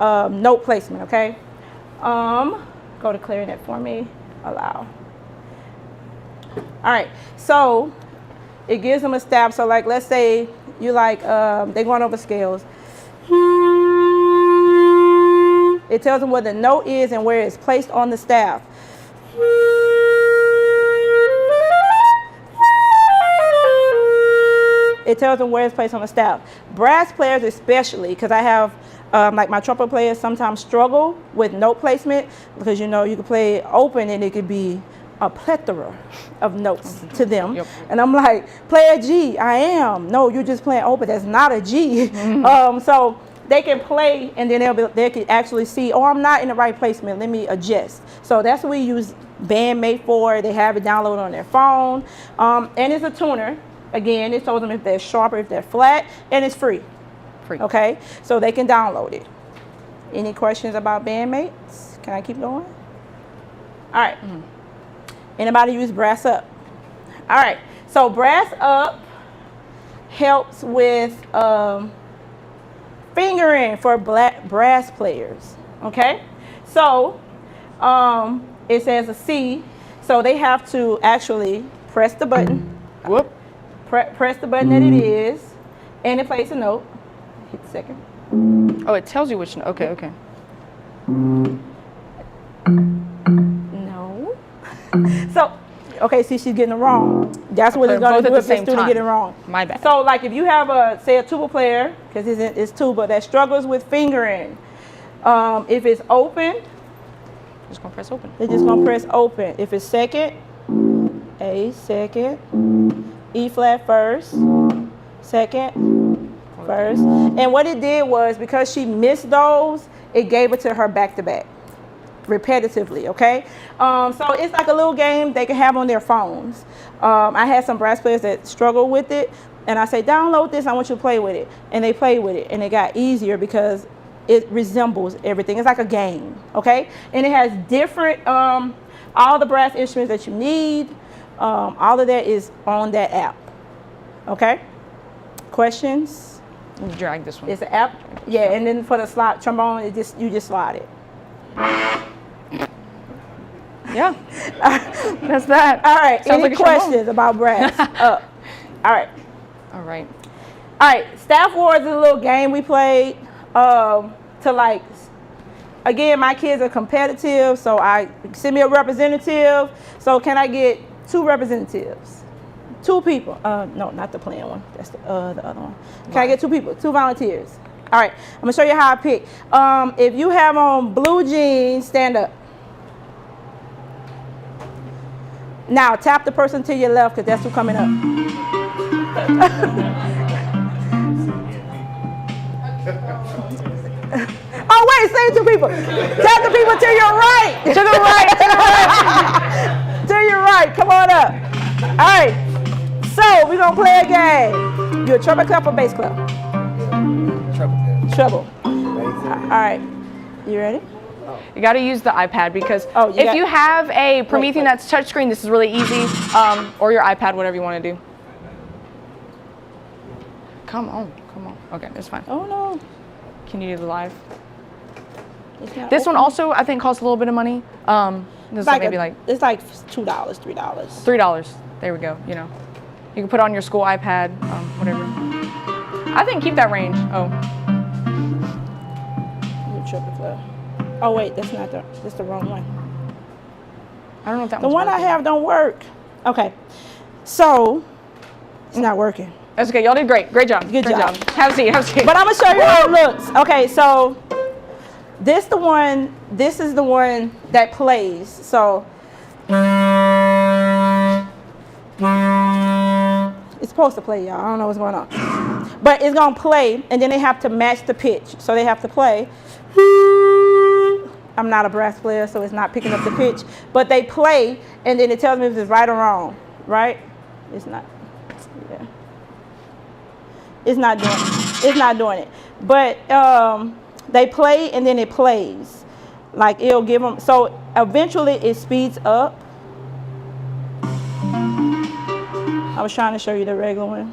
note placement. Okay. Go to clarinet for me. Allow. All right. So it gives them a staff. So like, let's say you like they're going over scales. It tells them where the note is and where it's placed on the staff. It tells them where it's placed on the staff. Brass players especially, because I have like my trumpet players sometimes struggle with note placement, because you know you can play open and it could be a plethora of notes to them. Yep. And I'm like, play a G. I am. No, you're just playing open. That's not a G. Mm-hmm. So they can play and then they can actually see, oh, I'm not in the right placement. Let me adjust. So that's what we use Bandmate for. They have it downloaded on their phone. And it's a tuner. Again, it tells them if they're sharp or if they're flat, and it's free. Free. Okay, so they can download it. Any questions about Bandmates? Can I keep going? All right. Mm-hmm. Anybody use Brass Up? All right, so Brass Up helps with fingering for brass players, okay? So it says a C, so they have to actually press the button. Whoop. Press the button that it is, and it plays a note. Hit the second. Oh, it tells you which note. Okay, okay. No. So, okay, see, she's getting it wrong. That's what it's going to do if the student get it wrong. My bad. So, like, if you have say a tuba player, because it's tuba, that struggles with fingering, if it's open, Just gonna press open. They're just gonna press open. If it's second, A second, E flat first, second, first. And what it did was, because she missed those, it gave it to her back to back, repetitively, okay? So it's like a little game they can have on their phones. I had some brass players that struggle with it, and I say, download this, I want you to play with it. And they play with it, and it got easier because it resembles everything. It's like a game, okay? And it has different, all the brass instruments that you need. All of that is on that app, okay? Questions? Drag this one. It's an app, yeah, and then for the slide trombone, you just slide it. Yeah, that's that. All right, Sounds any like a questions trombone. about brass? All right. All right. All right, Staff Wars is a little game we played to like, again, my kids are competitive, so I send me a representative. So can I get 2 representatives? 2 people. No, not the playing one. That's the other one. Can I get 2 people? 2 volunteers. All right, I'm gonna show you how I pick. If you have on blue jeans, stand up. Now tap the person to your left, because that's who's coming up. Oh wait, same 2 people. Tap the people to your right. To the right, to the right. To your right, come on up. All right, so we're gonna play a game. You a treble clef or bass clef? Treble. All right, you ready? You got to use the iPad because you if you have a Promethean that's touchscreen, this is really easy. Or your iPad, whatever you want to do. Come on, come on. Okay, that's fine. Oh no. Can you do the live? This one also, I think, costs a little bit of money. This is like maybe like it's like $2, $3. $3. There we go. You know, you can put it on your school iPad, whatever. I think keep that range. Oh. Triple clef. Oh wait, that's the wrong one. I don't know if that the one's one working. I have don't work. Okay, so it's not working. That's okay. Y'all did great. Great job. Good job. Have a seat. Have a seat. But I'm gonna show you how it looks. Okay, so this is the one that plays. So it's supposed to play, y'all. I don't know what's going on. But it's gonna play, and then they have to match the pitch. So they have to play. I'm not a brass player, so it's not picking up the pitch. But they play, and then it tells me if it's right or wrong. Right? It's not. Yeah. It's not doing it. It's not doing it. But they play, and then it plays. Like it'll give them. So eventually it speeds up. I was trying to show you the regular one.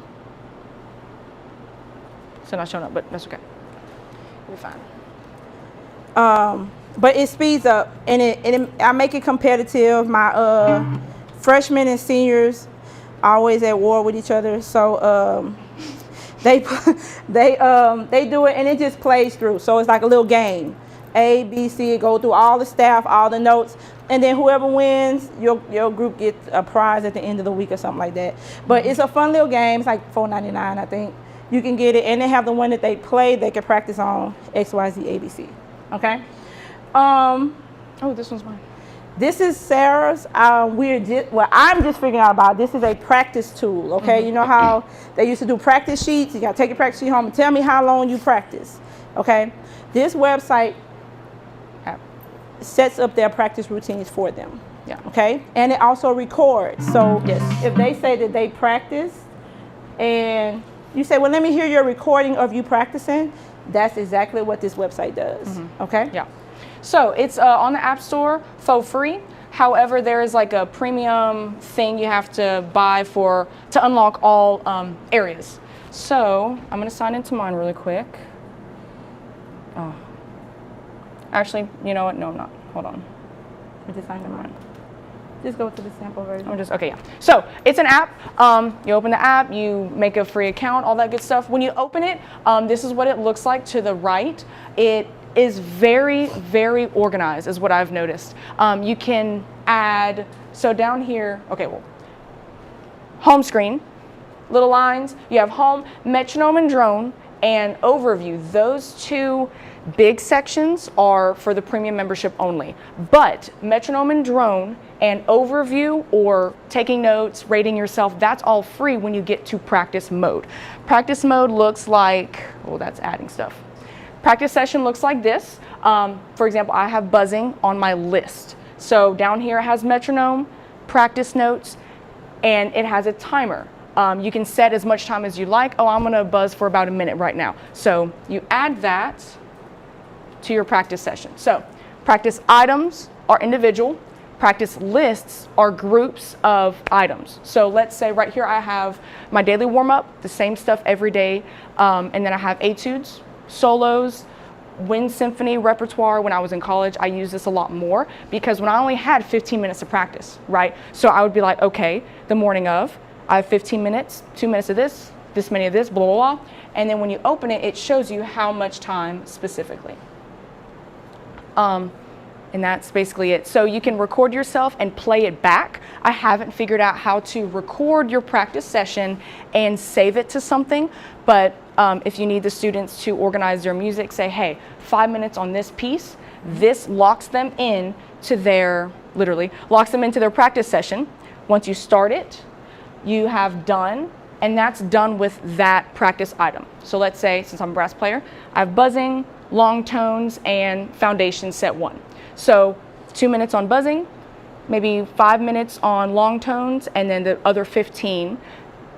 So not showing up, but that's okay. You're fine. But it speeds up, and I make it competitive. My freshmen and seniors are always at war with each other, so they do it, and it just plays through. So it's like a little game. A, B, C, go through all the staff, all the notes, and then whoever wins, your group gets a prize at the end of the week or something like that. But it's a fun little game. It's like $4.99, I think. You can get it, and they have the one that they play. They can practice on X, Y, Z, A, B, C. Okay. Oh, this one's mine. This is Sarah's. I'm just figuring out about this is a practice tool. Okay. You know how they used to do practice sheets. You gotta take your practice sheet home and tell me how long you practice. Okay. This website sets up their practice routines for them. Yeah. Okay. And it also records. So if they say that they practice, and you say, well, let me hear your recording of you practicing, that's exactly what this website does. Okay. Yeah. So it's on the App Store for free. However, there is like a premium thing you have to buy to unlock all areas. So I'm gonna sign into mine really quick. Oh. Actually, you know what? No, I'm not. Hold on. Just sign into mine. Just go to the sample version. Okay, yeah. So it's an app. You open the app, you make a free account, all that good stuff. When you open it, this is what it looks like to the right. It is very, very organized, is what I've noticed. You can add, so down here, okay, well, home screen, little lines. You have home, metronome and drone, and overview. Those two Big sections are for the premium membership only, but metronome and drone and overview or taking notes, rating yourself, that's all free when you get to practice mode. Practice mode looks like, oh, that's adding stuff. Practice session looks like this. For example, I have buzzing on my list. So down here it has metronome, practice notes, and it has a timer. You can set as much time as you like. Oh, I'm gonna buzz for about a minute right now. So you add that to your practice session. So practice items are individual, practice lists are groups of items. So let's say right here I have my daily warm-up, the same stuff every day, and then I have etudes, solos, wind symphony repertoire. When I was in college, I used this a lot more because when I only had 15 minutes of practice, right? So I would be like, okay, the morning of, I have 15 minutes, 2 minutes of this many of this, blah, blah, blah. And then when you open it, it shows you how much time specifically. And that's basically it. So you can record yourself and play it back. I haven't figured out how to record your practice session and save it to something, but if you need the students to organize their music, say, hey, 5 minutes on this piece, this locks them in to their, literally, locks them into their practice session. Once you start it, you have done, and that's done with that practice item. So let's say, since I'm a brass player, I have buzzing, long tones, and foundation set 1. So 2 minutes on buzzing, maybe 5 minutes on long tones, and then the other 15.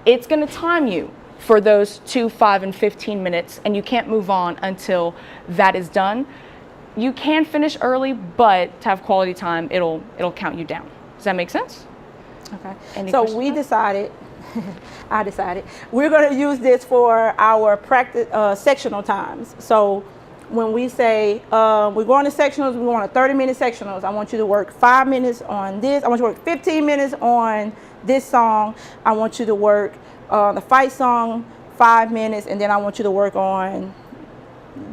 It's gonna time you for those 2, 5, and 15 minutes, and you can't move on until that is done. You can finish early, but to have quality time, it'll count you down. Does that make sense? Okay. Any So questions? we decided, I decided, we're going to use this for our practice sectional times. So when we say we're going to sectionals, we want a 30-minute sectionals. I want you to work 5 minutes on this. I want you to work 15 minutes on this song. I want you to work the fight song 5 minutes, and then I want you to work on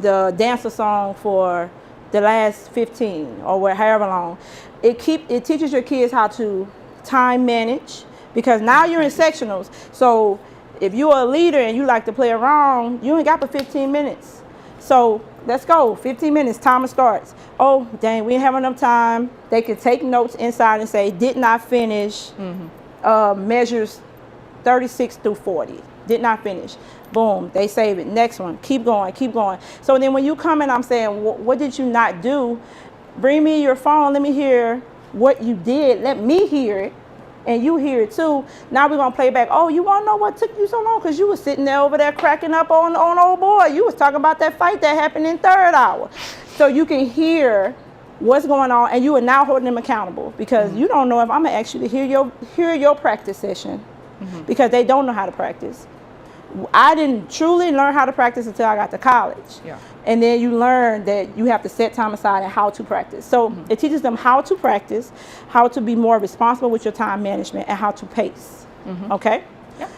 the dancer song for the last 15 or however long. It teaches your kids how to time manage, because now you're in sectionals. So if you're a leader and you like to play around, you ain't got but 15 minutes. So let's go, 15 minutes, timer starts. Oh, dang, we didn't have enough time. They can take notes inside and say, did not finish measures 36 through 40. Did not finish. Boom, they save it. Next one, keep going, keep going. So then when you come in, I'm saying, what did you not do? Bring me your phone, let me hear what you did. Let me hear it, and you hear it too. Now we're gonna play back. Oh, you wanna know what took you so long? Because you was sitting there over there cracking up on old boy. You was talking about that fight that happened in third hour. So you can hear what's going on, and you are now holding them accountable, because you don't know if I'm gonna ask you to hear your practice session, because they don't know how to practice. I didn't truly learn how to practice until I got to college. Yeah. And then you learn that you have to set time aside and how to practice. So it teaches them how to practice, how to be more responsible with your time management, and how to pace. Okay? Yeah.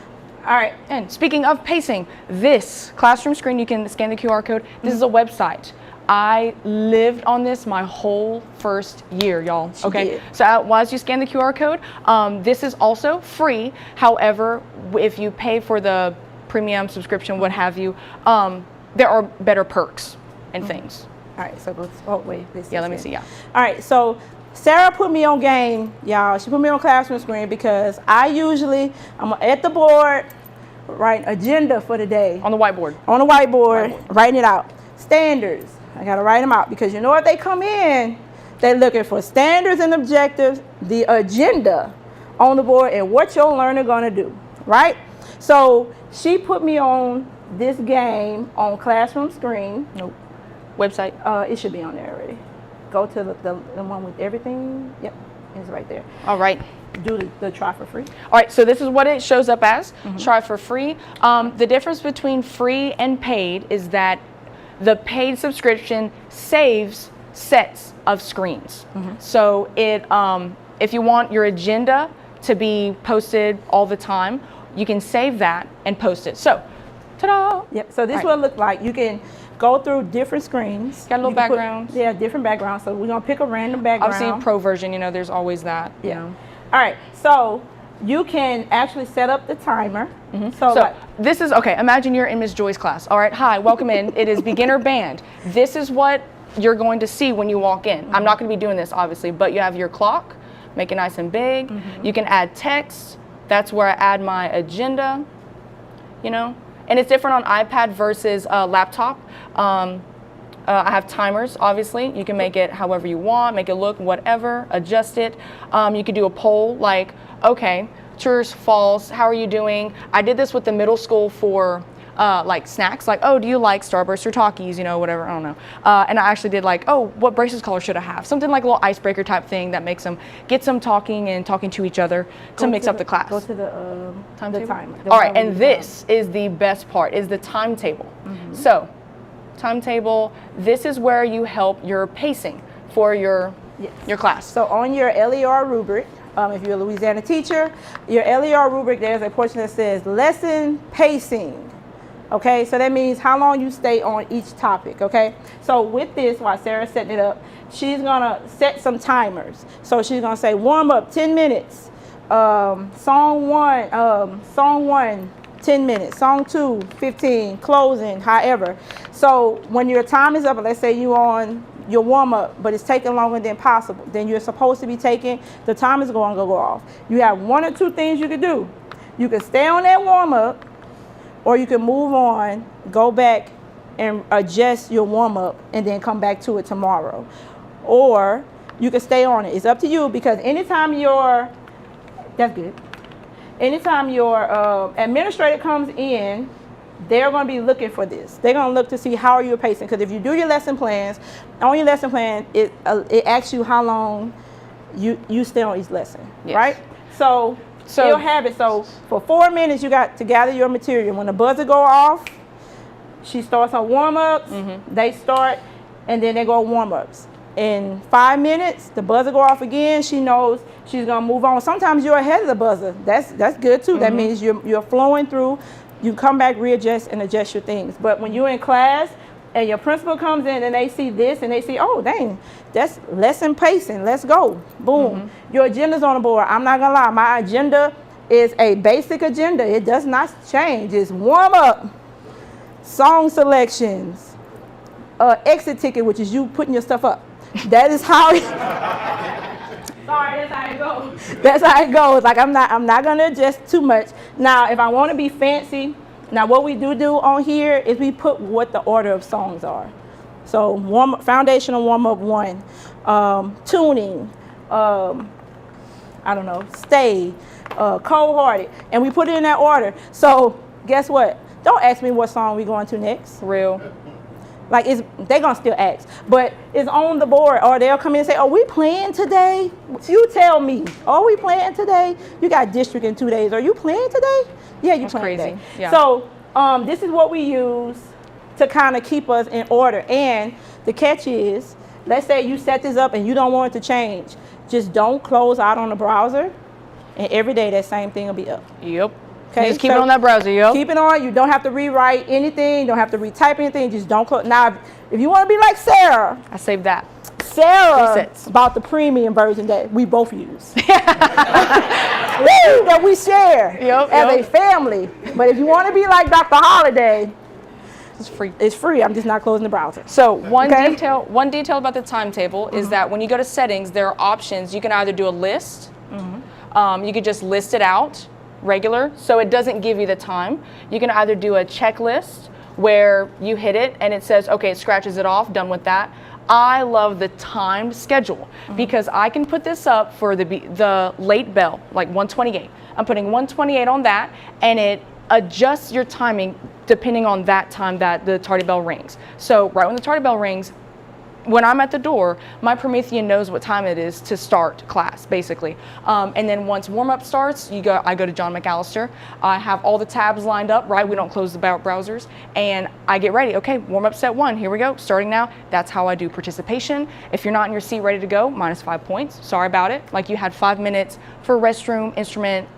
All right, and speaking of pacing, this classroom screen, you can scan the QR code. This is a website. I lived on this my whole first year, y'all. Okay, so as you scan the QR code, this is also free. However, if you pay for the premium subscription, what have you, there are better perks and things. All right, so let's, oh wait. Yeah, let me see, yeah. All right, so Sarah put me on game, y'all. She put me on classroom screen because I'm at the board, write agenda for the day. On the whiteboard. On the whiteboard, writing it out. Standards, I gotta write them out, because you know if they come in, they're looking for standards and objectives, the agenda on the board, and what your learner gonna do, right? So she put me on this game on classroom screen. Nope. Website. It should be on there already. Go to the one with everything. Yep, it's right there. All right. Do the try for free. All right, so this is what it shows up as, try for free. The difference between free and paid is that the paid subscription saves sets of screens. So if you want your agenda to be posted all the time, you can save that and post it. So, ta-da! Yep, so this is what it looks like. You can go through different screens. Got a little background. Yeah, different backgrounds. So we're gonna pick a random background. Obviously, pro version, you know, there's always that. Yeah. All right, so you can actually set up the timer. So like, this is, okay, imagine you're in Ms. Joy's class. All right, hi, welcome in. It is beginner band. This is what you're going to see when you walk in. I'm not going to be doing this, obviously, but you have your clock, make it nice and big. You can add text. That's where I add my agenda, you know. And it's different on iPad versus laptop. I have timers, obviously. You can make it however you want, make it look whatever, adjust it. You could do a poll like, okay, trues, false, how are you doing? I did this with the middle school for like snacks, like, oh, do you like Starburst or Takis, you know, whatever, I don't know. And I actually did like, oh, what braces color should I have? Something like a little icebreaker type thing that makes them, gets them talking and talking to each other to mix up the class. Go to the timer. All right, and this is the best part, is the timetable. So, timetable, this is where you help your pacing for your class. So on your LER rubric, if you're a Louisiana teacher, your LER rubric, there's a portion that says lesson pacing. Okay, so that means how long you stay on each topic, okay? So with this, while Sarah's setting it up, she's gonna set some timers. So she's gonna say warm up 10 minutes, song one, 10 minutes, song 2, 15, closing, however. So when your time is up, and let's say you on your warm up, but it's taking longer than possible, then you're supposed to be taking, the time is going to go off. You have 1 or 2 things you could do. You can stay on that warm up, or you can move on, go back and adjust your warm up and then come back to it tomorrow. Or you can stay on it. It's up to you, because anytime your administrator comes in, they're going to be looking for this. They're going to look to see how are you pacing. Because if you do your lesson plans, on your lesson plan, it asks you how long you stay on each lesson, right? So you'll have it. So for 4 minutes, you got to gather your material. When the buzzer go off, she starts her warm-ups, they start, and then they go warm-ups. In 5 minutes, the buzzer go off again, she knows she's gonna move on. Sometimes you're ahead of the buzzer. That's good too. That means you're flowing through. You come back, readjust, and adjust your things. But when you're in class and your principal comes in and they see this and they see, oh, dang, that's lesson pacing, let's go, boom. Your agenda's on the board. I'm not gonna lie, my agenda is a basic agenda. It does not change. It's warm up, song selections, exit ticket, which is you putting your stuff up. That is how it, sorry, that's how it goes. That's how it goes. Like I'm not gonna adjust too much. Now, if I want to be fancy, now what we do on here is we put what the order of songs are. So foundational warm up 1, tuning, I don't know, stay, cold-hearted, and we put it in that order. So guess what? Don't ask me what song we going to next. Real. Like they're gonna still ask, but it's on the board, or they'll come in and say, "Are we playing today?" You tell me, "Are we playing today?" You got district in 2 days. Are you playing today? Yeah, you playing today. Yeah. So this is what we use to kind of keep us in order. And the catch is, let's say you set this up and you don't want it to change. Just don't close out on the browser, and every day that same thing will be up. Yep. Okay, just keep it on that browser, yo. Keep it on. You don't have to rewrite anything. You don't have to retype anything. Just don't close. Now, if you want to be like Sarah, I saved that. Sarah bought the premium version that we both use. That we share as a family. But if you want to be like Dr. Holiday, it's free. It's free. I'm just not closing the browser. So one detail about the timetable is that when you go to settings, there are options. You can either do a list. You could just list it out. Regular, so it doesn't give you the time. You can either do a checklist where you hit it and it says, okay, it scratches it off, done with that. I love the timed schedule because I can put this up for the late bell, like 128. I'm putting 128 on that, and it adjusts your timing depending on that time that the tardy bell rings. So right when the tardy bell rings, when I'm at the door, my Promethean knows what time it is to start class, basically. And then once warm-up starts, I go to John McAllister. I have all the tabs lined up, right? We don't close the browsers. And I get ready. Okay, warm-up set 1, here we go, starting now. That's how I do participation. If you're not in your seat ready to go, -5 points. Sorry about it. Like you had 5 minutes for restroom, instrument,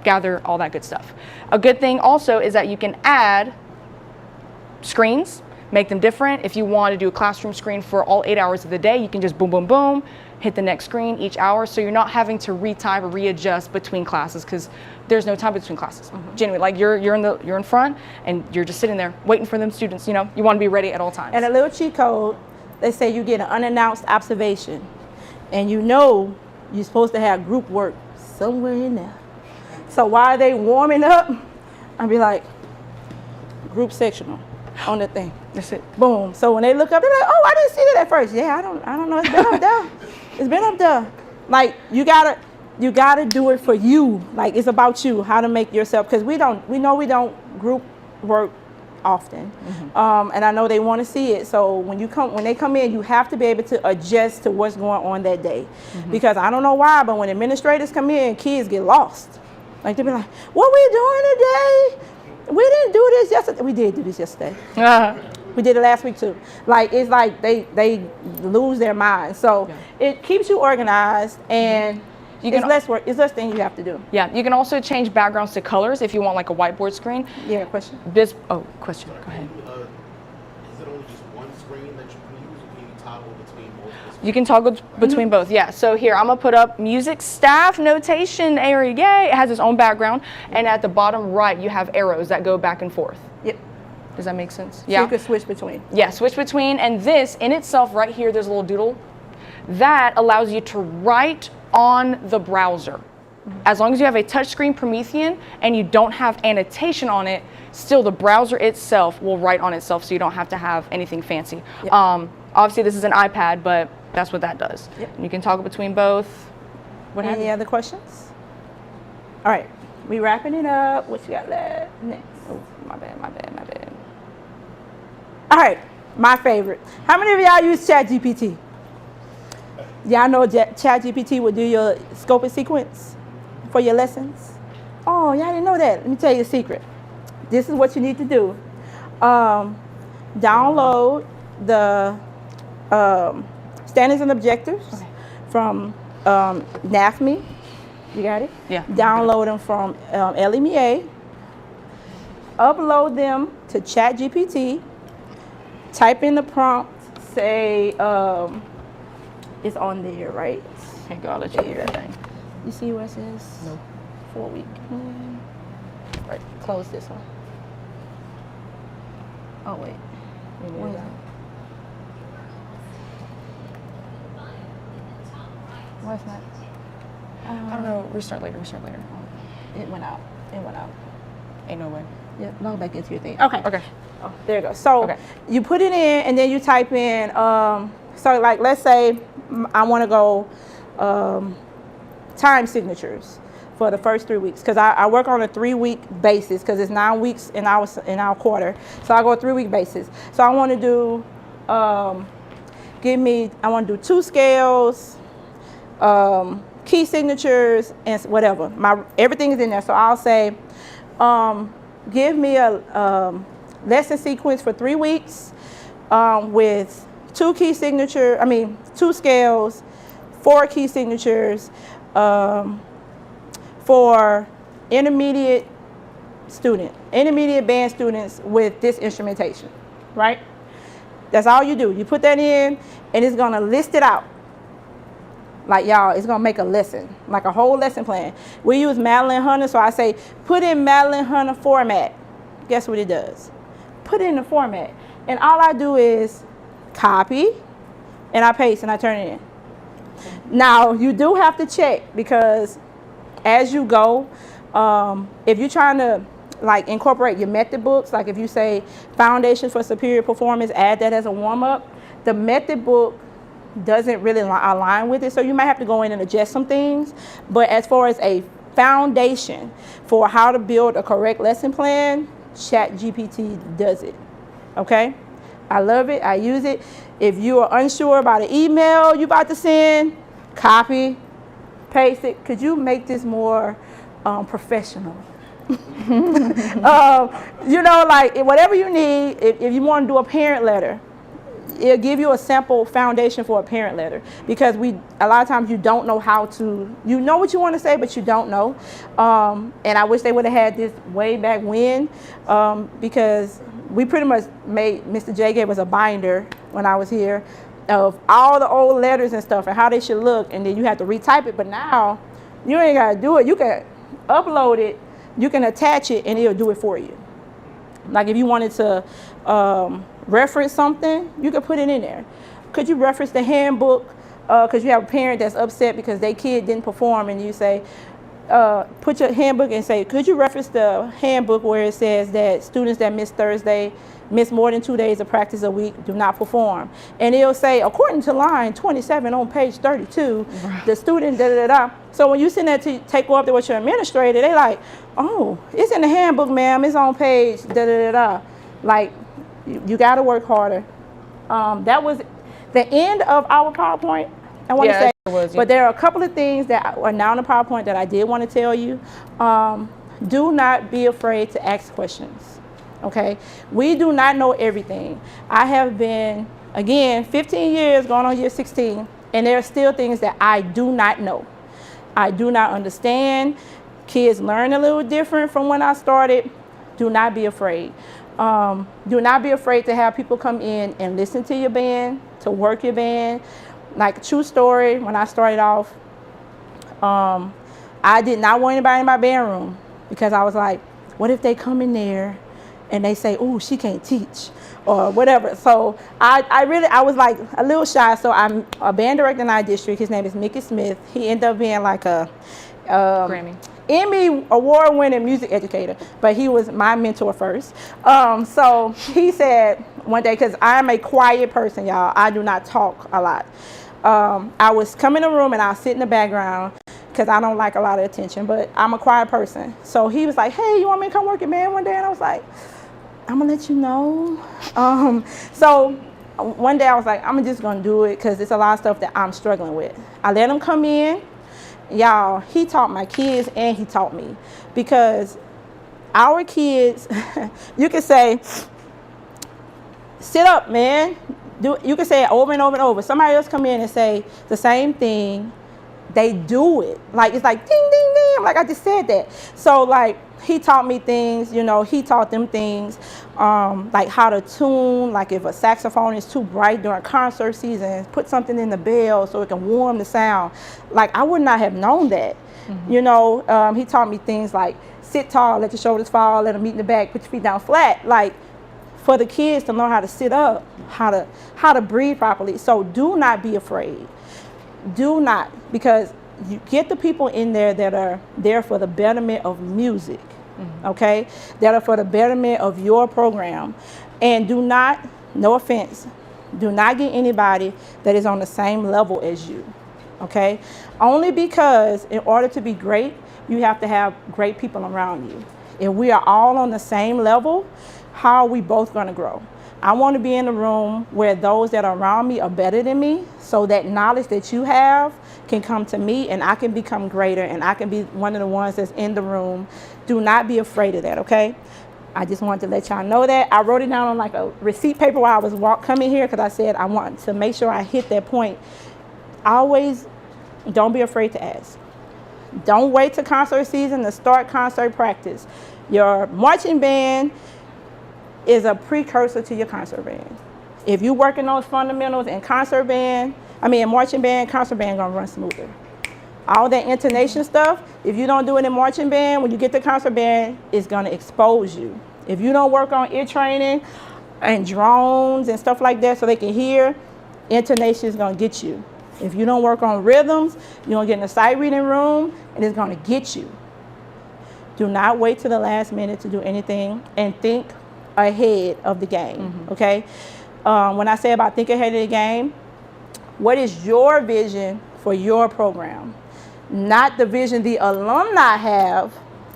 gather, all that good stuff. A good thing also is that you can add screens, make them different. If you want to do a classroom screen for all 8 hours of the day, you can just boom, boom, boom, hit the next screen each hour, so you're not having to retype or readjust between classes, because there's no time between classes. Genuinely, like you're in front and you're just sitting there waiting for them students. You know, you want to be ready at all times. And a little cheat code, they say you get an unannounced observation, and you know you're supposed to have group work somewhere in there. So while they warming up, I'll be like, group sectional on the thing. That's it. Boom. So when they look up, they're like, oh, I didn't see that at first. Yeah, I don't know. It's been up there. It's been up there. Like you gotta do it for you. Like it's about you, how to make yourself, because we know we don't group work often. And I know they want to see it. So when they come in, you have to be able to adjust to what's going on that day. Because I don't know why, but when administrators come in, kids get lost. Like they'll be like, what we doing today? We didn't do this yesterday. We did do this yesterday. We did it last week too. Like it's like they lose their mind. So it keeps you organized, and it's less work. It's less things you have to do. Yeah, you can also change backgrounds to colors if you want like a whiteboard screen. Yeah, question. Question. Go ahead. Is it only just one screen that you can use, or can you toggle between multiple? You can toggle between both, yeah. So here, I'm gonna put up music staff notation area. Yay! It has its own background, and at the bottom right, you have arrows that go back and forth. Yep. Does that make sense? So you can switch between. Yeah, switch between, and this in itself right here, there's a little doodle that allows you to write on the browser. As long as you have a touchscreen Promethean and you don't have annotation on it, still the browser itself will write on itself, so you don't have to have anything fancy. Yep. Obviously, this is an iPad, but that's what that does. Yep. And you can toggle between both. Any other questions? All right, we wrapping it up. What you got left next? Oh, my bad. All right, my favorite. How many of y'all use ChatGPT? Y'all know ChatGPT will do your scope and sequence for your lessons? Oh, y'all didn't know that. Let me tell you a secret. This is what you need to do. Download the standards and objectives from NAFME. You got it? Yeah. Download them from LMEA. Upload them to ChatGPT. Type in the prompt. Say, it's on there, right? Here you go, I'll let you hear that thing. You see where it says? No. 4 week. Right, close this one. Oh, wait. What is it? Why it's not? I don't know. Restart later. It went out. Ain't no way. Yeah, log back into your thing. Okay. Okay. Oh, there you go. So you put it in, and then you type in, so like let's say I want to go time signatures for the first 3 weeks, because I work on a 3-week basis, because it's 9 weeks in our quarter. So I go a 3-week basis. So I want to do, I want to do 2 scales, key signatures, and whatever. Everything is in there. So I'll say, give me a lesson sequence for 3 weeks with 2 scales, 4 key signatures for intermediate band students with this instrumentation, right? That's all you do. You put that in, and it's gonna list it out. Like y'all, it's gonna make a lesson, like a whole lesson plan. We use Madeline Hunter, so I say, put in Madeline Hunter format. Guess what it does? Put it in the format. And all I do is copy, and I paste, and I turn it in. Now, you do have to check, because as you go, if you're trying to like incorporate your method books, like if you say Foundations for Superior Performance, add that as a warm-up, the method book doesn't really align with it, so you might have to go in and adjust some things. But as far as a foundation for how to build a correct lesson plan, ChatGPT does it. Okay? I love it. I use it. If you are unsure about an email you're about to send, copy, paste it. Could you make this more professional? You know, like whatever you need, if you want to do a parent letter, it'll give you a sample foundation for a parent letter, because a lot of times you don't know how to, you know what you want to say, but you don't know. And I wish they would have had this way back when, because we pretty much made, Mr. J gave us a binder when I was here, of all the old letters and stuff and how they should look, and then you have to retype it. But now you ain't gotta do it. You can upload it, you can attach it, and it'll do it for you. Like if you wanted to reference something, you could put it in there. Could you reference the handbook? Because you have a parent that's upset because their kid didn't perform, and you say, put your handbook and say, could you reference the handbook where it says that students that miss Thursday, miss more than 2 days of practice a week, do not perform. And it'll say, according to line 27 on page 32, the student da-da-da-da. So when you send that to take up there with your administrator, they like, oh, it's in the handbook, ma'am, it's on page da-da-da-da. Like, you gotta work harder. That was the end of our PowerPoint, I want to say. But there are a couple of things that are now in the PowerPoint that I did want to tell you. Do not be afraid to ask questions, okay? We do not know everything. I have been, again, 15 years, going on year 16, and there are still things that I do not know. I do not understand. Kids learn a little different from when I started. Do not be afraid. Do not be afraid to have people come in and listen to your band, to work your band. Like, true story, when I started off, I did not want anybody in my band room because I was like, what if they come in there and they say, oh, she can't teach or whatever. So I was like a little shy. So I'm a band director in our district. His name is Mickey Smith. He ended up being like a Grammy. Emmy award-winning music educator, but he was my mentor first. So he said one day, because I'm a quiet person, y'all, I do not talk a lot. I was coming in the room and I'll sit in the background because I don't like a lot of attention, but I'm a quiet person. So he was like, hey, you want me to come work your band one day? And I was like, I'm gonna let you know. So one day I was like, I'm just gonna do it because it's a lot of stuff that I'm struggling with. I let him come in. Y'all, he taught my kids and he taught me, because our kids, you can say, sit up, man. You can say it over and over and over. Somebody else come in and say the same thing. They do it. Like, it's like ding, ding, ding. Like I just said that. So like, he taught me things, you know, he taught them things, like how to tune, like if a saxophone is too bright during concert season, put something in the bell so it can warm the sound. Like, I would not have known that. Mm-hmm. You know, he taught me things like sit tall, let your shoulders fall, let them meet in the back, put your feet down flat. Like, for the kids to learn how to sit up, how to breathe properly. So do not be afraid. Do not, because you get the people in there that are there for the betterment of music, okay? That are for the betterment of your program. And do not, no offense, do not get anybody that is on the same level as you, okay? Only because in order to be great, you have to have great people around you. If we are all on the same level, how are we both gonna grow? I want to be in a room where those that are around me are better than me, so that knowledge that you have can come to me and I can become greater and I can be one of the ones that's in the room. Do not be afraid of that, okay? I just wanted to let y'all know that. I wrote it down on like a receipt paper while I was coming here, because I said I want to make sure I hit that point. Always don't be afraid to ask. Don't wait till concert season to start concert practice. Your marching band is a precursor to your concert band. If you work in those fundamentals in marching band, concert band gonna run smoother. All that intonation stuff, if you don't do it in marching band, when you get to concert band, it's gonna expose you. If you don't work on ear training and drones and stuff like that so they can hear, intonation is gonna get you. If you don't work on rhythms, you're gonna get in a sight reading room and it's gonna get you. Do not wait till the last minute to do anything, and think ahead of the game, okay? When I say about think ahead of the game, what is your vision for your program? Not the vision the alumni have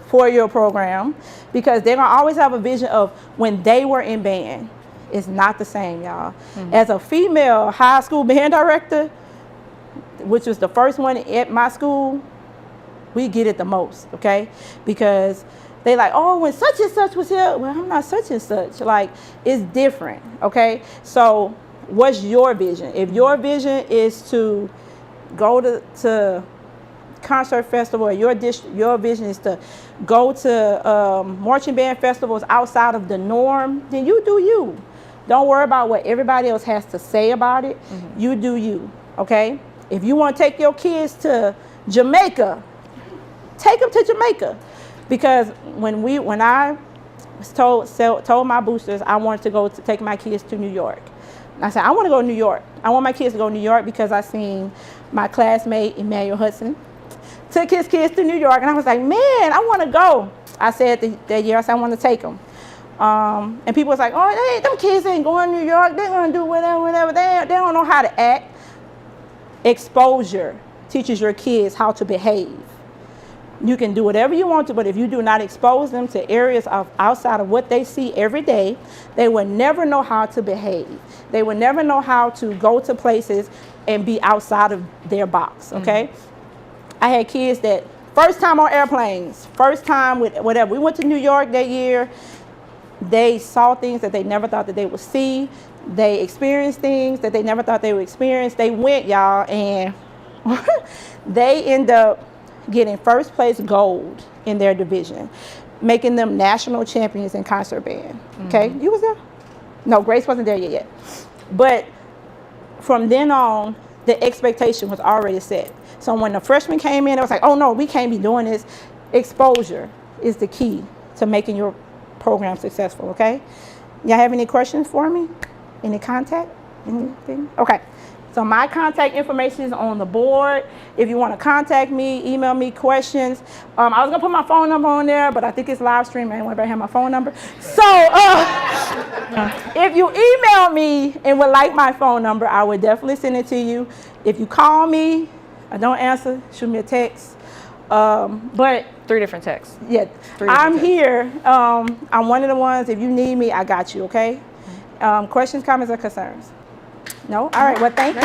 for your program, because they're gonna always have a vision of when they were in band. It's not the same, y'all. As a female high school band director, which was the first one at my school, we get it the most, okay? Because they like, oh, when such and such was here, well, I'm not such and such. Like, it's different, okay? So what's your vision? If your vision is to go to concert festival, or your vision is to go to marching band festivals outside of the norm, then you do you. Don't worry about what everybody else has to say about it. You do you, okay? If you want to take your kids to Jamaica, take them to Jamaica. Because when I told my boosters I wanted to take my kids to New York. I said, I want to go to New York. I want my kids to go to New York because I seen my classmate, Emmanuel Hudson, took his kids to New York. And I was like, man, I want to go. I said that year, I said, I want to take them. And people was like, oh, them kids ain't going to New York. They're going to do whatever. They don't know how to act. Exposure teaches your kids how to behave. You can do whatever you want to, but if you do not expose them to areas outside of what they see every day, they will never know how to behave. They will never know how to go to places and be outside of their box, okay? I had kids that first time on airplanes, first time with whatever. We went to New York that year. They saw things that they never thought that they would see. They experienced things that they never thought they would experience. They went, y'all, and they end up getting first place gold in their division, making them national champions in concert band. Okay, you was there? No, Grace wasn't there yet. But from then on, the expectation was already set. So when the freshmen came in, it was like, oh no, we can't be doing this. Exposure is the key to making your program successful, okay? Y'all have any questions for me? Any contact? Anything? Okay. So my contact information is on the board. If you want to contact me, email me questions. I was going to put my phone number on there, but I think it's live stream. I didn't want everybody to have my phone number. So if you email me and would like my phone number, I would definitely send it to you. If you call me, I don't answer, shoot me a text. But 3 different texts. Yeah, I'm here. I'm one of the ones, if you need me, I got you, okay? Questions, comments, or concerns? No? All right, well, thank you.